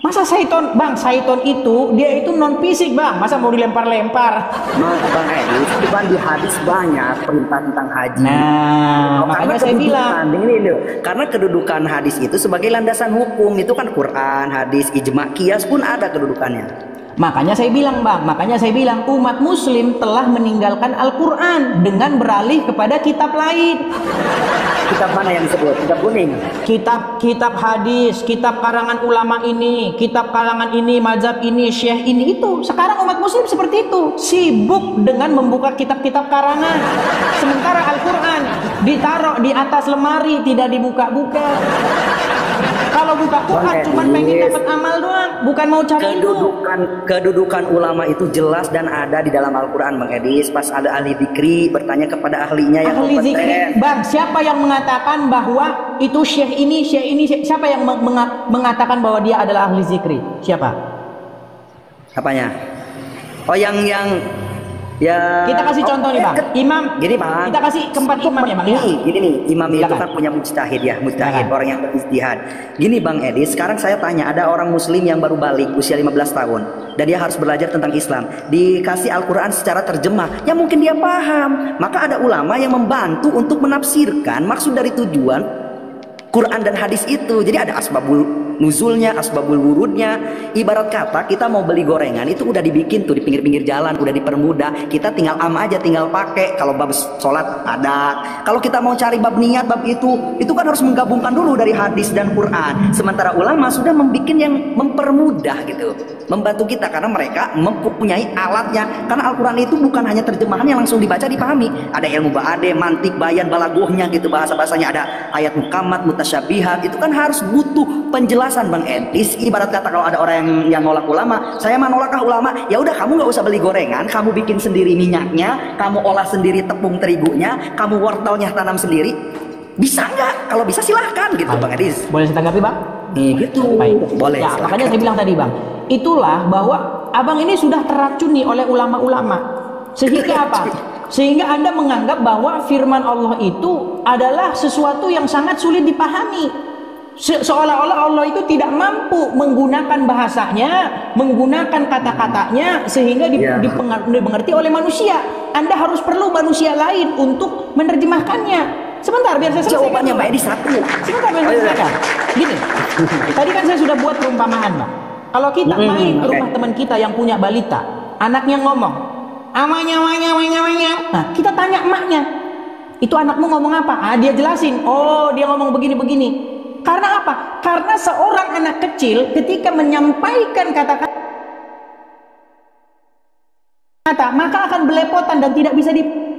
Masa syaiton, Bang, syaiton itu dia itu non fisik, Bang. Masa mau dilempar-lempar? Bang Edis, itu kan di hadis banyak perintah tentang haji. Nah, makanya saya bilang ini loh, karena kedudukan hadis itu sebagai landasan hukum itu kan Quran, hadis, ijma, qiyas pun ada kedudukannya. Makanya saya bilang umat muslim telah meninggalkan Al-Quran dengan beralih kepada kitab lain. Kitab mana yang disebut? Kitab kuning? Kitab hadis, kitab karangan ulama ini, kitab kalangan ini, mazhab ini, syekh ini, itu. Sekarang umat muslim seperti itu, sibuk dengan membuka kitab-kitab karangan. Sementara Al-Quran ditaruh di atas lemari, tidak dibuka-buka. Kalau buka Quran cuma pengen dapat amal doang, bukan mau cari ilmu. Kedudukan ulama itu jelas dan ada di dalam Al-Quran, Bang Edis. Pas ada ahli zikri bertanya kepada ahlinya yang ahli kompeten. Zikri, Bang, siapa yang mengatakan bahwa itu syekh ini, siapa yang mengatakan bahwa dia adalah ahli zikri? Siapa? Apanya? Oh, yang ya. Kita kasih contoh nih, Bang. Imam. Gini, Bang. Kita kasih keempat imam ya, Bang. Gini nih, imam itu kan punya mujtahid ya, orang yang berijtihad. Gini, Bang Edi, sekarang saya tanya, ada orang muslim yang baru balik usia 15 tahun dan dia harus belajar tentang Islam. Dikasih Al-Quran secara terjemah, ya mungkin dia paham. Maka ada ulama yang membantu untuk menafsirkan maksud dari tujuan Quran dan hadis itu. Jadi ada asbabul nuzulnya, asbabul wurudnya. Ibarat kata kita mau beli gorengan itu udah dibikin tuh di pinggir-pinggir jalan, udah dipermudah. Kita tinggal aja, tinggal pakai. Kalau bab sholat ada. Kalau kita mau cari bab niat, bab itu kan harus menggabungkan dulu dari hadis dan Quran. Sementara ulama sudah membuat yang mempermudah gitu, membantu kita karena mereka mempunyai alatnya. Karena Al-Quran itu bukan hanya terjemahan yang langsung dibaca dipahami. Ada ilmu ba'ade, mantik, bayan, balagohnya gitu, bahasa-bahasanya. Ada ayat mukamat, mutasyabihat. Itu kan harus butuh penjelasan, Bang Edis. Ibarat kata kalau ada orang yang nolak ulama, saya mah nolakah ulama? Ya udah, kamu nggak usah beli gorengan, kamu bikin sendiri minyaknya, kamu olah sendiri tepung terigunya, kamu wortelnya tanam sendiri. Bisa nggak? Kalau bisa silahkan gitu, Bang Edis. Boleh saya tanggapi, Bang? Nih gitu. Baik. Boleh. Ya, makanya saya bilang tadi, Bang, itulah bahwa abang ini sudah teracuni oleh ulama-ulama. Sehingga apa? Sehingga Anda menganggap bahwa firman Allah itu adalah sesuatu yang sangat sulit dipahami. Seolah-olah Allah itu tidak mampu menggunakan bahasanya, menggunakan kata-katanya sehingga dimengerti oleh manusia. Anda harus perlu manusia lain untuk menerjemahkannya. Sebentar biar saya selesaikan. Jawabannya Mbak Edi satu. Sebentar biar saya selesaikan. Gini, tadi kan saya sudah buat perumpamaan, Bang. Kalau kita main ke rumah teman kita yang punya balita, anaknya ngomong, amanya. Nah, kita tanya emaknya, itu anakmu ngomong apa? Ah, dia jelasin. Oh, dia ngomong begini-begini. Karena apa? Karena seorang anak kecil ketika menyampaikan kata-kata, maka akan belepotan dan tidak bisa dipahami.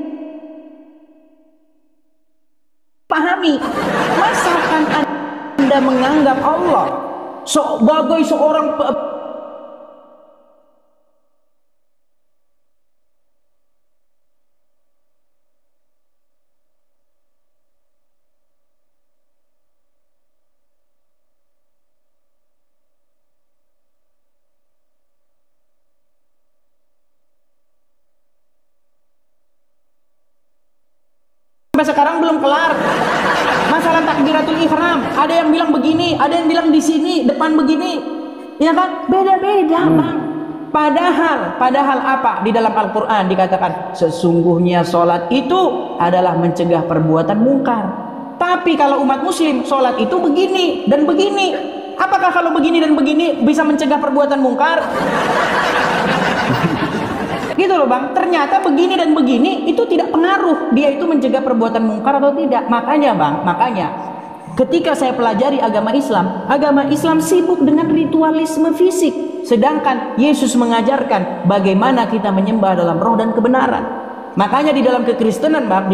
Masakan Anda menganggap Allah sebagai seorang sampai sekarang belum kelar. Masalah takbiratul ihram, ada yang bilang begini, ada yang bilang di sini depan begini, ya kan? Beda-beda, Bang. Padahal apa? Di dalam Al-Qur'an dikatakan sesungguhnya sholat itu adalah mencegah perbuatan mungkar. Tapi kalau umat muslim, sholat itu begini dan begini. Apakah kalau begini dan begini bisa mencegah perbuatan mungkar? Gitu loh, Bang. Ternyata begini dan begini itu tidak pengaruh dia itu mencegah perbuatan mungkar atau tidak. Makanya, Bang, ketika saya pelajari agama Islam sibuk dengan ritualisme fisik, sedangkan Yesus mengajarkan bagaimana kita menyembah dalam roh dan kebenaran. Makanya di dalam kekristenan, Bang,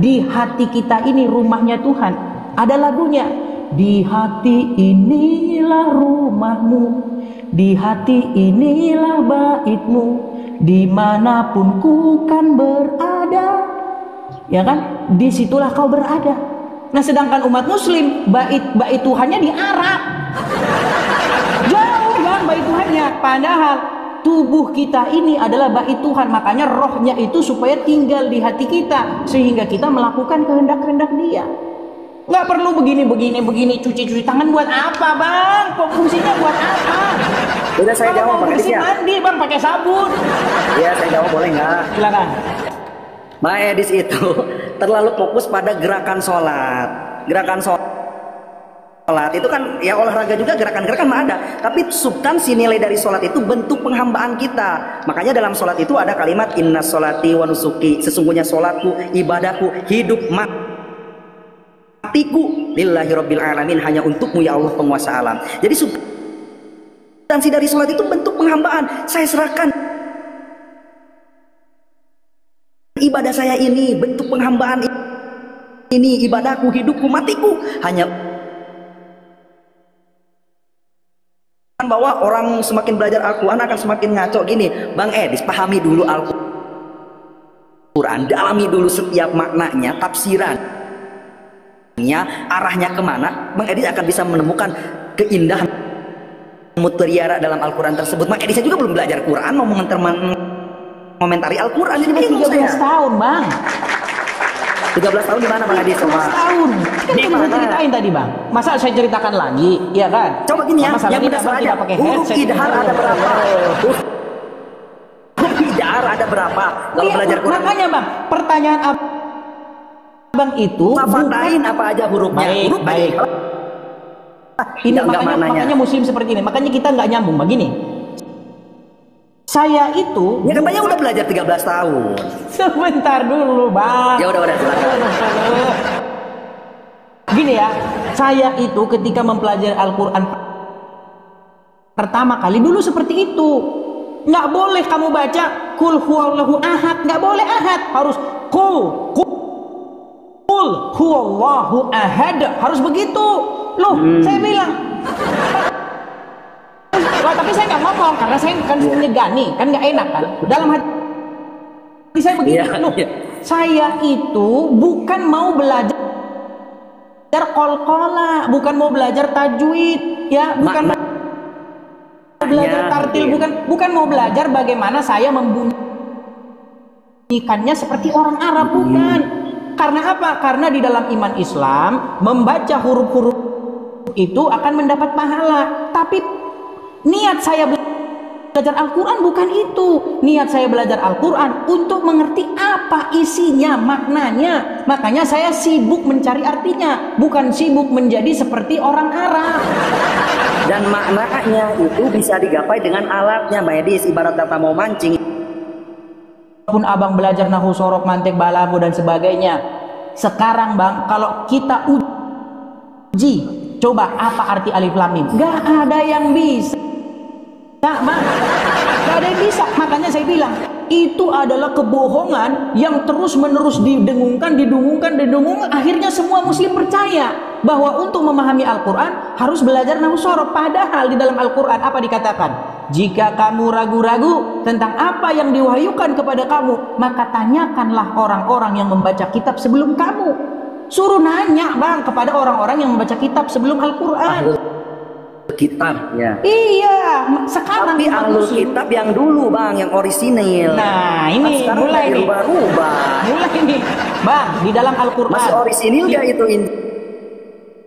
di hati kita ini rumahnya Tuhan. Ada lagunya, di hati inilah rumahmu, di hati inilah baitmu, dimanapun ku kan berada, ya kan? Disitulah kau berada. Nah, sedangkan umat muslim bait Tuhannya di Arab, jauh, Bang, bait Tuhannya. Padahal tubuh kita ini adalah bait Tuhan. Makanya rohnya itu supaya tinggal di hati kita sehingga kita melakukan kehendak-kehendak Dia. Nggak perlu begini, cuci tangan buat apa, Bang? Fungsinya buat apa? Udah saya jawab, Bang Edis ya. Mandi, Bang, pakai sabun. Iya, saya jawab, boleh nggak? Silakan. Mbak Edis itu terlalu fokus pada gerakan sholat. Gerakan sholat itu kan ya olahraga juga, gerakan-gerakan mah ada. Tapi substansi nilai dari sholat itu bentuk penghambaan kita. Makanya dalam sholat itu ada kalimat inna sholati wa nusuki. Sesungguhnya sholatku, ibadahku, hidup matiku lillahi rabbil alamin, hanya untukmu ya Allah penguasa alam. Jadi substansi dari sholat itu bentuk penghambaan. Saya serahkan ibadah saya ini, bentuk penghambaan ini, ibadahku, hidupku, matiku, hanya bahwa orang semakin belajar Al-Quran akan semakin ngaco. Gini, Bang Edis, pahami dulu Al-Quran, dalami dulu setiap maknanya, tafsirannya, arahnya kemana. Bang Edis akan bisa menemukan keindahan mutiara dalam Al-Quran tersebut. Bang Edis juga belum belajar Quran, mau mengomentari Al-Quran, jadi bingung 13 tahun, Bang. 13 tahun di mana, Bang Edis? 13 tahun. Kan saya ceritain tadi, Bang. Masa saya ceritakan lagi, ya kan? Coba gini ya, yang mudah saja. Huruf idhar ada berapa? Huruf idhar ada berapa? Kalau belajar Quran. Makanya, Bang, pertanyaan Abang itu fafatain apa aja hurufnya? Huruf baik. Ini makanya muslim seperti ini. Makanya kita nggak nyambung begini. Saya itu ya katanya udah belajar 13 tahun. Sebentar dulu, Bang. Ya udah silakan. Gini ya, saya itu ketika mempelajari Al-Quran pertama kali dulu seperti itu. Nggak boleh kamu baca kul huwallahu ahad, nggak boleh ahad, harus kul huwallahu ahad, harus begitu. Loh, saya bilang tapi saya nggak ngomong karena saya kan menyegani, kan nggak enak kan. Dalam hati saya begini, loh, saya itu bukan mau belajar qalqalah, bukan mau belajar tajwid, ya, bukan tartil, bukan mau belajar bagaimana saya membunyikannya seperti orang Arab, bukan. Karena apa? Karena di dalam iman Islam membaca huruf-huruf itu akan mendapat pahala. Tapi niat saya belajar Al-Quran bukan itu. Niat saya belajar Al-Quran untuk mengerti apa isinya, maknanya. Makanya saya sibuk mencari artinya, bukan sibuk menjadi seperti orang Arab. Dan maknanya itu bisa digapai dengan alatnya, Mbak Edis. Ibarat kata mau mancing. Pun abang belajar nahu sorok, mantek, balago dan sebagainya. Sekarang bang, kalau kita uji, coba apa arti alif lam mim? Gak ada yang bisa. Gak ada yang bisa. Makanya saya bilang itu adalah kebohongan yang terus menerus didengungkan. Akhirnya semua muslim percaya bahwa untuk memahami Al-Quran harus belajar nahwu sorof. Padahal di dalam Al-Quran apa dikatakan? Jika kamu ragu-ragu tentang apa yang diwahyukan kepada kamu, maka tanyakanlah orang-orang yang membaca kitab sebelum kamu. Suruh nanya bang kepada orang-orang yang membaca kitab sebelum Al-Quran. Kitab ya. Iya, sekarang tapi ahlul kitab yang dulu bang, yang orisinil. Nah ini mulai nih, mulai nih bang, di dalam Al-Quran masih orisinil gak itu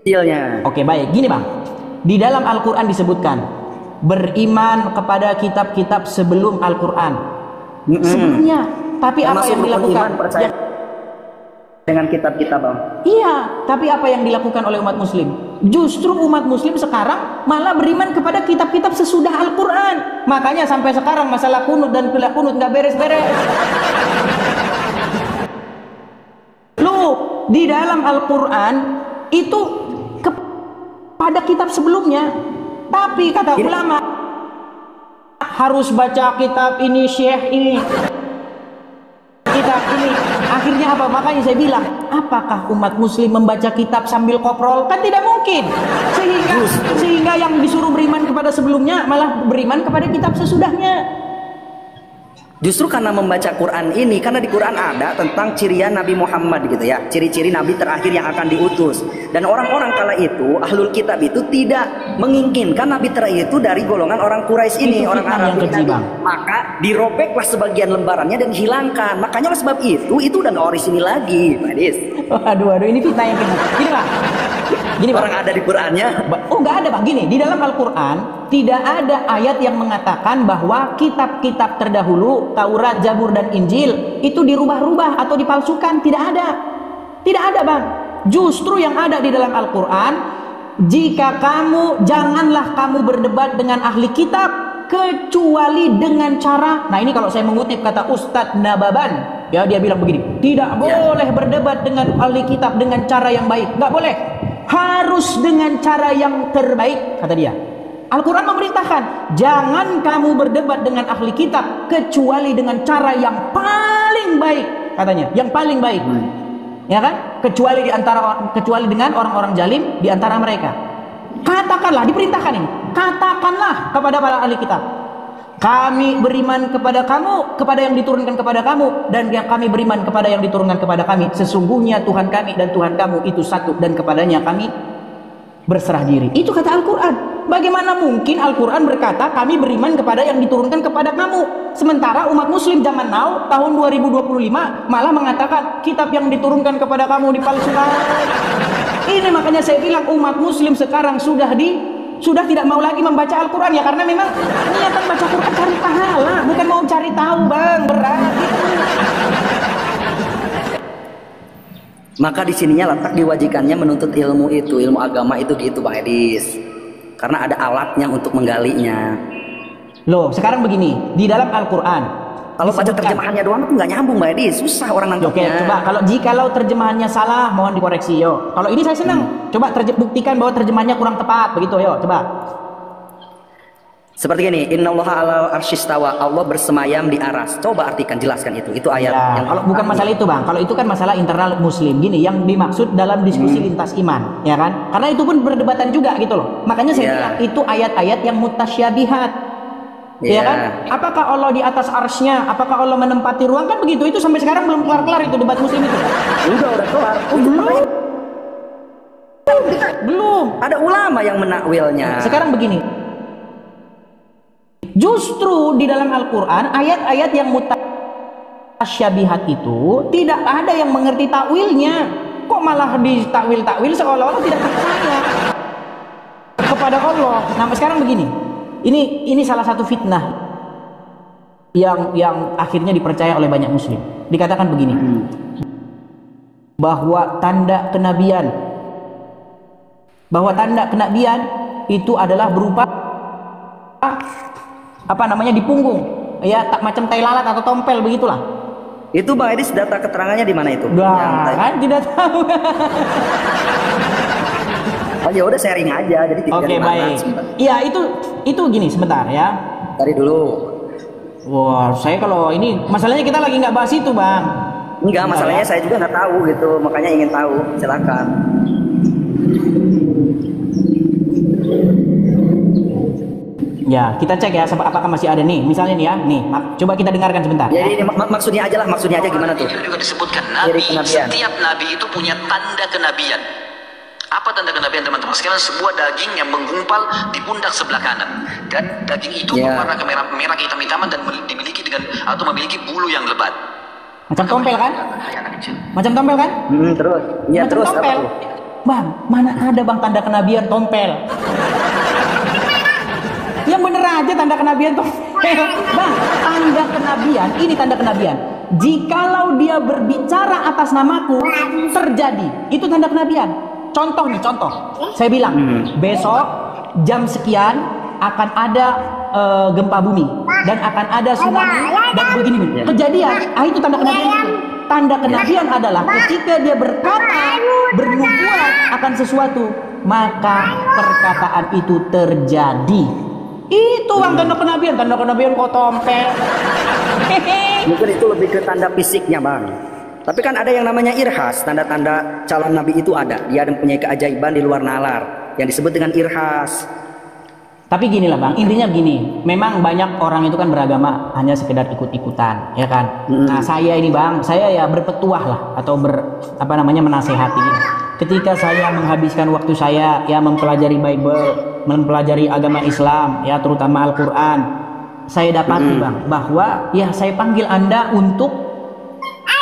Injilnya? Oke baik, gini bang, di dalam Al-Quran disebutkan beriman kepada kitab-kitab sebelum Al-Quran sebelumnya. Tapi apa yang dilakukan? Percaya dengan kitab-kitab bang. Iya, tapi apa yang dilakukan oleh umat muslim? Justru umat muslim sekarang malah beriman kepada kitab-kitab sesudah Al-Quran. Makanya sampai sekarang masalah kunut dan pila kunut nggak beres-beres. Loh, di dalam Al-Quran itu kepada kitab sebelumnya. Tapi kata ulama harus baca kitab ini, syekh ini, kitab ini. Akhirnya apa? Makanya saya bilang, apakah umat muslim membaca kitab sambil koprol? Kan tidak mungkin. Sehingga yang disuruh beriman kepada sebelumnya malah beriman kepada kitab sesudahnya. Justru karena membaca Quran ini, karena di Quran ada tentang cirian Nabi Muhammad gitu ya, ciri-ciri Nabi terakhir yang akan diutus. Dan orang-orang kala itu, ahlul kitab itu tidak menginginkan Nabi terakhir itu dari golongan orang Quraisy ini, orang Arab ini. Maka dirobeklah sebagian lembarannya dan dihilangkan. Makanya oleh sebab itu udah nggak orisinil lagi, Pak Dis. Waduh, ini fitnah yang kena. Gini Pak, gini Pak. Orang ada di Qurannya. Oh nggak ada Pak, gini, di dalam Al-Quran tidak ada ayat yang mengatakan bahwa kitab-kitab terdahulu, Taurat, Zabur, dan Injil itu dirubah-rubah atau dipalsukan. Tidak ada. Tidak ada bang. Justru yang ada di dalam Al-Quran, janganlah kamu berdebat dengan ahli kitab kecuali dengan cara, nah ini kalau saya mengutip kata Ustadz Nababan, ya dia bilang begini, tidak boleh berdebat dengan ahli kitab dengan cara yang baik. Nggak boleh. Harus dengan cara yang terbaik, kata dia. Al-Quran memerintahkan, jangan kamu berdebat dengan ahli kitab kecuali dengan cara yang paling baik, katanya, yang paling baik, ya kan? Kecuali dengan orang-orang jalim di antara mereka. Katakanlah, diperintahkan ini, katakanlah kepada para ahli kitab, kami beriman kepada kamu, kepada yang diturunkan kepada kamu, dan yang kami beriman kepada yang diturunkan kepada kami. Sesungguhnya Tuhan kami dan Tuhan kamu itu satu, dan kepadanya kami berserah diri. Itu kata Al-Quran. Bagaimana mungkin Al-Quran berkata kami beriman kepada yang diturunkan kepada kamu, sementara umat muslim zaman now tahun 2025 malah mengatakan kitab yang diturunkan kepada kamu dipalsukan. Ini makanya saya bilang umat muslim sekarang sudah tidak mau lagi membaca Al-Quran, ya karena memang niatan baca Quran cari pahala, bukan mau cari tahu bang, berat gitu. Maka di sininya letak diwajikannya menuntut ilmu itu, ilmu agama itu gitu Bang Edis. Karena ada alatnya untuk menggalinya. Loh, sekarang begini, di dalam Al-Quran kalau baca terjemahannya doang itu nggak nyambung Mbak Edis, susah orang nangkepnya. Oke, coba kalau terjemahannya salah mohon dikoreksi yo. Kalau ini saya senang. Coba buktikan bahwa terjemahannya kurang tepat begitu yo, coba. Seperti ini, innallaha ala arsyistawa, Allah bersemayam di aras. Coba artikan, jelaskan itu. Itu ayat ya, yang kalau bukan masalah itu bang, kalau itu kan masalah internal muslim. Gini, yang dimaksud dalam diskusi lintas iman, ya kan? Karena itu pun berdebatan juga gitu loh. Makanya saya bilang itu ayat-ayat yang mutasyabihat, ya kan? Apakah Allah di atas arsy-Nya? Apakah Allah menempati ruang? Kan begitu. Itu sampai sekarang belum kelar-kelar itu debat muslim itu. Udah kelar. Belum. Ada ulama yang menakwilnya. Sekarang begini. Justru di dalam Al-Quran ayat-ayat yang mutasyabihat itu tidak ada yang mengerti takwilnya. Kok malah ditakwil-takwil seolah-olah tidak percaya kepada Allah. Nah sekarang begini, ini salah satu fitnah yang akhirnya dipercaya oleh banyak muslim. Dikatakan begini, bahwa tanda kenabian itu adalah berupa apa namanya, di punggung, ya, tak macam tai lalat atau tompel begitulah. Itu Bang Edis data keterangannya di mana itu? Kan tidak tahu. Oh ya udah sharing aja, jadi tidak. Oke, baik. Iya, itu gini, sebentar ya. Tadi dulu. Wah, saya kalau ini masalahnya kita lagi nggak bahas itu, Bang. Enggak, masalahnya saya juga nggak tahu gitu, makanya ingin tahu. Silakan. Ya, kita cek ya, apakah masih ada nih. Misalnya nih ya, nih, coba kita dengarkan sebentar. Ya, ini maksudnya aja gimana tuh? Itu juga disebutkan setiap nabi itu punya tanda kenabian. Apa tanda kenabian, teman-teman sekalian? Sebuah daging yang menggumpal di pundak sebelah kanan, dan daging itu berwarna kemerah hitam-hitaman dan dimiliki memiliki bulu yang lebat. Macam tompel kan? Macam tompel kan? Terus. Iya, terus tompel. Bang, mana ada Bang tanda kenabian tompel? Yang bener aja tanda kenabian tompel. Bang, tanda kenabian, ini tanda kenabian. Jikalau dia berbicara atas namaku, terjadi. Itu tanda kenabian. Contoh. Saya bilang, besok jam sekian akan ada gempa bumi dan akan ada tsunami dan begini. Kejadian, itu tanda kenabian itu. Tanda kenabian adalah ketika dia berkata, bernubuat akan sesuatu, maka perkataan itu terjadi. Itu Bang tanda kenabian kok tompel. Mungkin itu lebih ke tanda fisiknya, Bang. Tapi kan ada yang namanya irhas, tanda-tanda calon nabi itu ada. Dia mempunyai keajaiban di luar nalar yang disebut dengan irhas. Tapi gini lah Bang, intinya begini, memang banyak orang itu kan beragama hanya sekedar ikut-ikutan, ya kan? Nah saya ini Bang, saya ya berpetuah lah atau menasehati. Ketika saya menghabiskan waktu saya ya mempelajari Bible, mempelajari agama Islam, ya terutama Al-Quran, saya dapati Bang bahwa ya saya panggil Anda untuk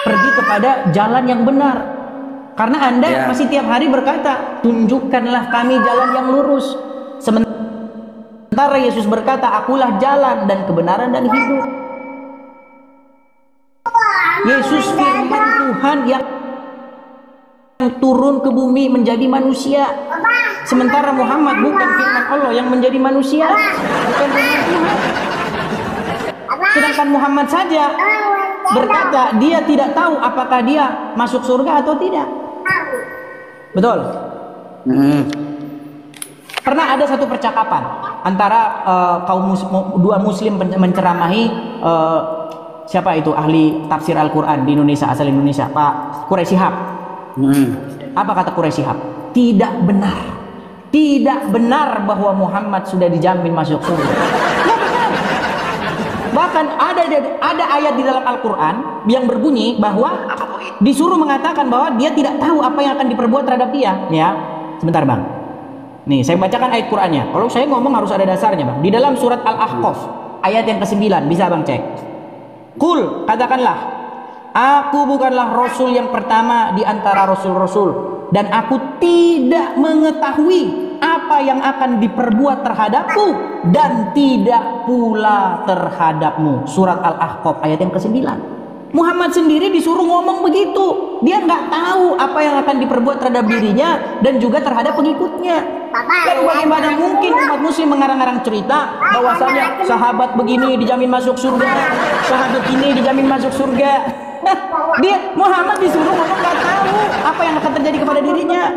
pergi kepada jalan yang benar, karena Anda masih tiap hari berkata, tunjukkanlah kami jalan yang lurus. Sementara Yesus berkata, akulah jalan dan kebenaran dan hidup. Yesus firman Tuhan yang turun ke bumi menjadi manusia. Sementara Muhammad bukan firman Allah yang menjadi manusia, bukan firman Tuhan. Sedangkan Muhammad saja berkata dia tidak tahu apakah dia masuk surga atau tidak. Betul? Pernah ada satu percakapan antara dua muslim menceramahi siapa itu ahli tafsir Al-Quran di Indonesia, asal Indonesia, Pak Quraish Shihab. Apa kata Quraish Shihab? Tidak benar bahwa Muhammad sudah dijamin masuk surga. Bahkan ada ayat di dalam Al-Quran yang berbunyi bahwa disuruh mengatakan bahwa dia tidak tahu apa yang akan diperbuat terhadap dia. Ya, sebentar Bang. Nih, saya bacakan ayat Qurannya. Kalau saya ngomong harus ada dasarnya Bang. Di dalam surat Al-Ahqaf ayat yang ke-9, bisa Bang cek. Qul, katakanlah, aku bukanlah Rasul yang pertama di antara Rasul-Rasul, dan aku tidak mengetahui apa yang akan diperbuat terhadapku dan tidak pula terhadapmu. Surat Al-Ahqaf ayat yang ke-9. Muhammad sendiri disuruh ngomong begitu. Dia nggak tahu apa yang akan diperbuat terhadap dirinya dan juga terhadap pengikutnya. Lalu bagaimana mungkin umat muslim mengarang-arang cerita bahwasanya sahabat begini dijamin masuk surga, sahabat ini dijamin masuk surga. Dia Muhammad disuruh ngomong nggak tahu apa yang akan terjadi kepada dirinya.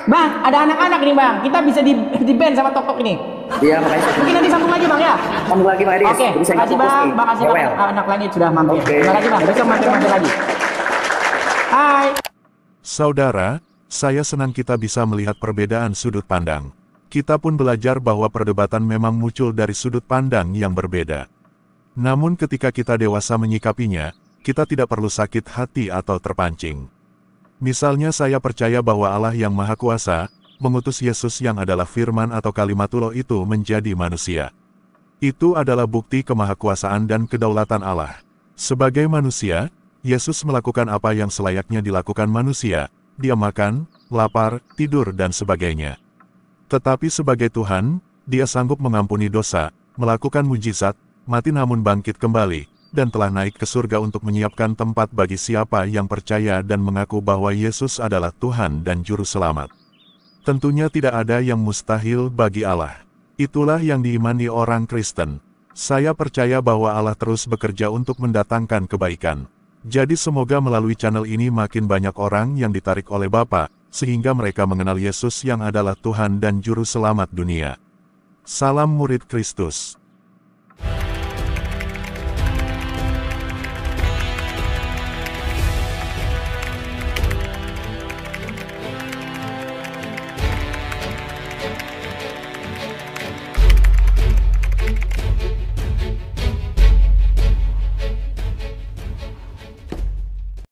Bang, ada anak-anak nih Bang, kita bisa di ban sama tok-tok ini. Iya, makanya. Mungkin nanti sambung lagi Bang ya. Sambung lagi Bang Edis. Oke, terima kasih Bang. Bang kasih anak langit sudah mampir. Terima kasih Bang. Besok mampir lagi. Hai. Saudara, saya senang kita bisa melihat perbedaan sudut pandang. Kita pun belajar bahwa perdebatan memang muncul dari sudut pandang yang berbeda. Namun ketika kita dewasa menyikapinya, kita tidak perlu sakit hati atau terpancing. Misalnya saya percaya bahwa Allah yang Maha Kuasa, mengutus Yesus yang adalah firman atau kalimatullah itu menjadi manusia. Itu adalah bukti kemahakuasaan dan kedaulatan Allah. Sebagai manusia, Yesus melakukan apa yang selayaknya dilakukan manusia. Dia makan, lapar, tidur dan sebagainya. Tetapi sebagai Tuhan, Dia sanggup mengampuni dosa, melakukan mujizat, mati namun bangkit kembali, dan telah naik ke surga untuk menyiapkan tempat bagi siapa yang percaya dan mengaku bahwa Yesus adalah Tuhan dan Juru Selamat. Tentunya tidak ada yang mustahil bagi Allah. Itulah yang diimani orang Kristen. Saya percaya bahwa Allah terus bekerja untuk mendatangkan kebaikan. Jadi semoga melalui channel ini makin banyak orang yang ditarik oleh Bapa, sehingga mereka mengenal Yesus yang adalah Tuhan dan Juru Selamat dunia. Salam murid Kristus.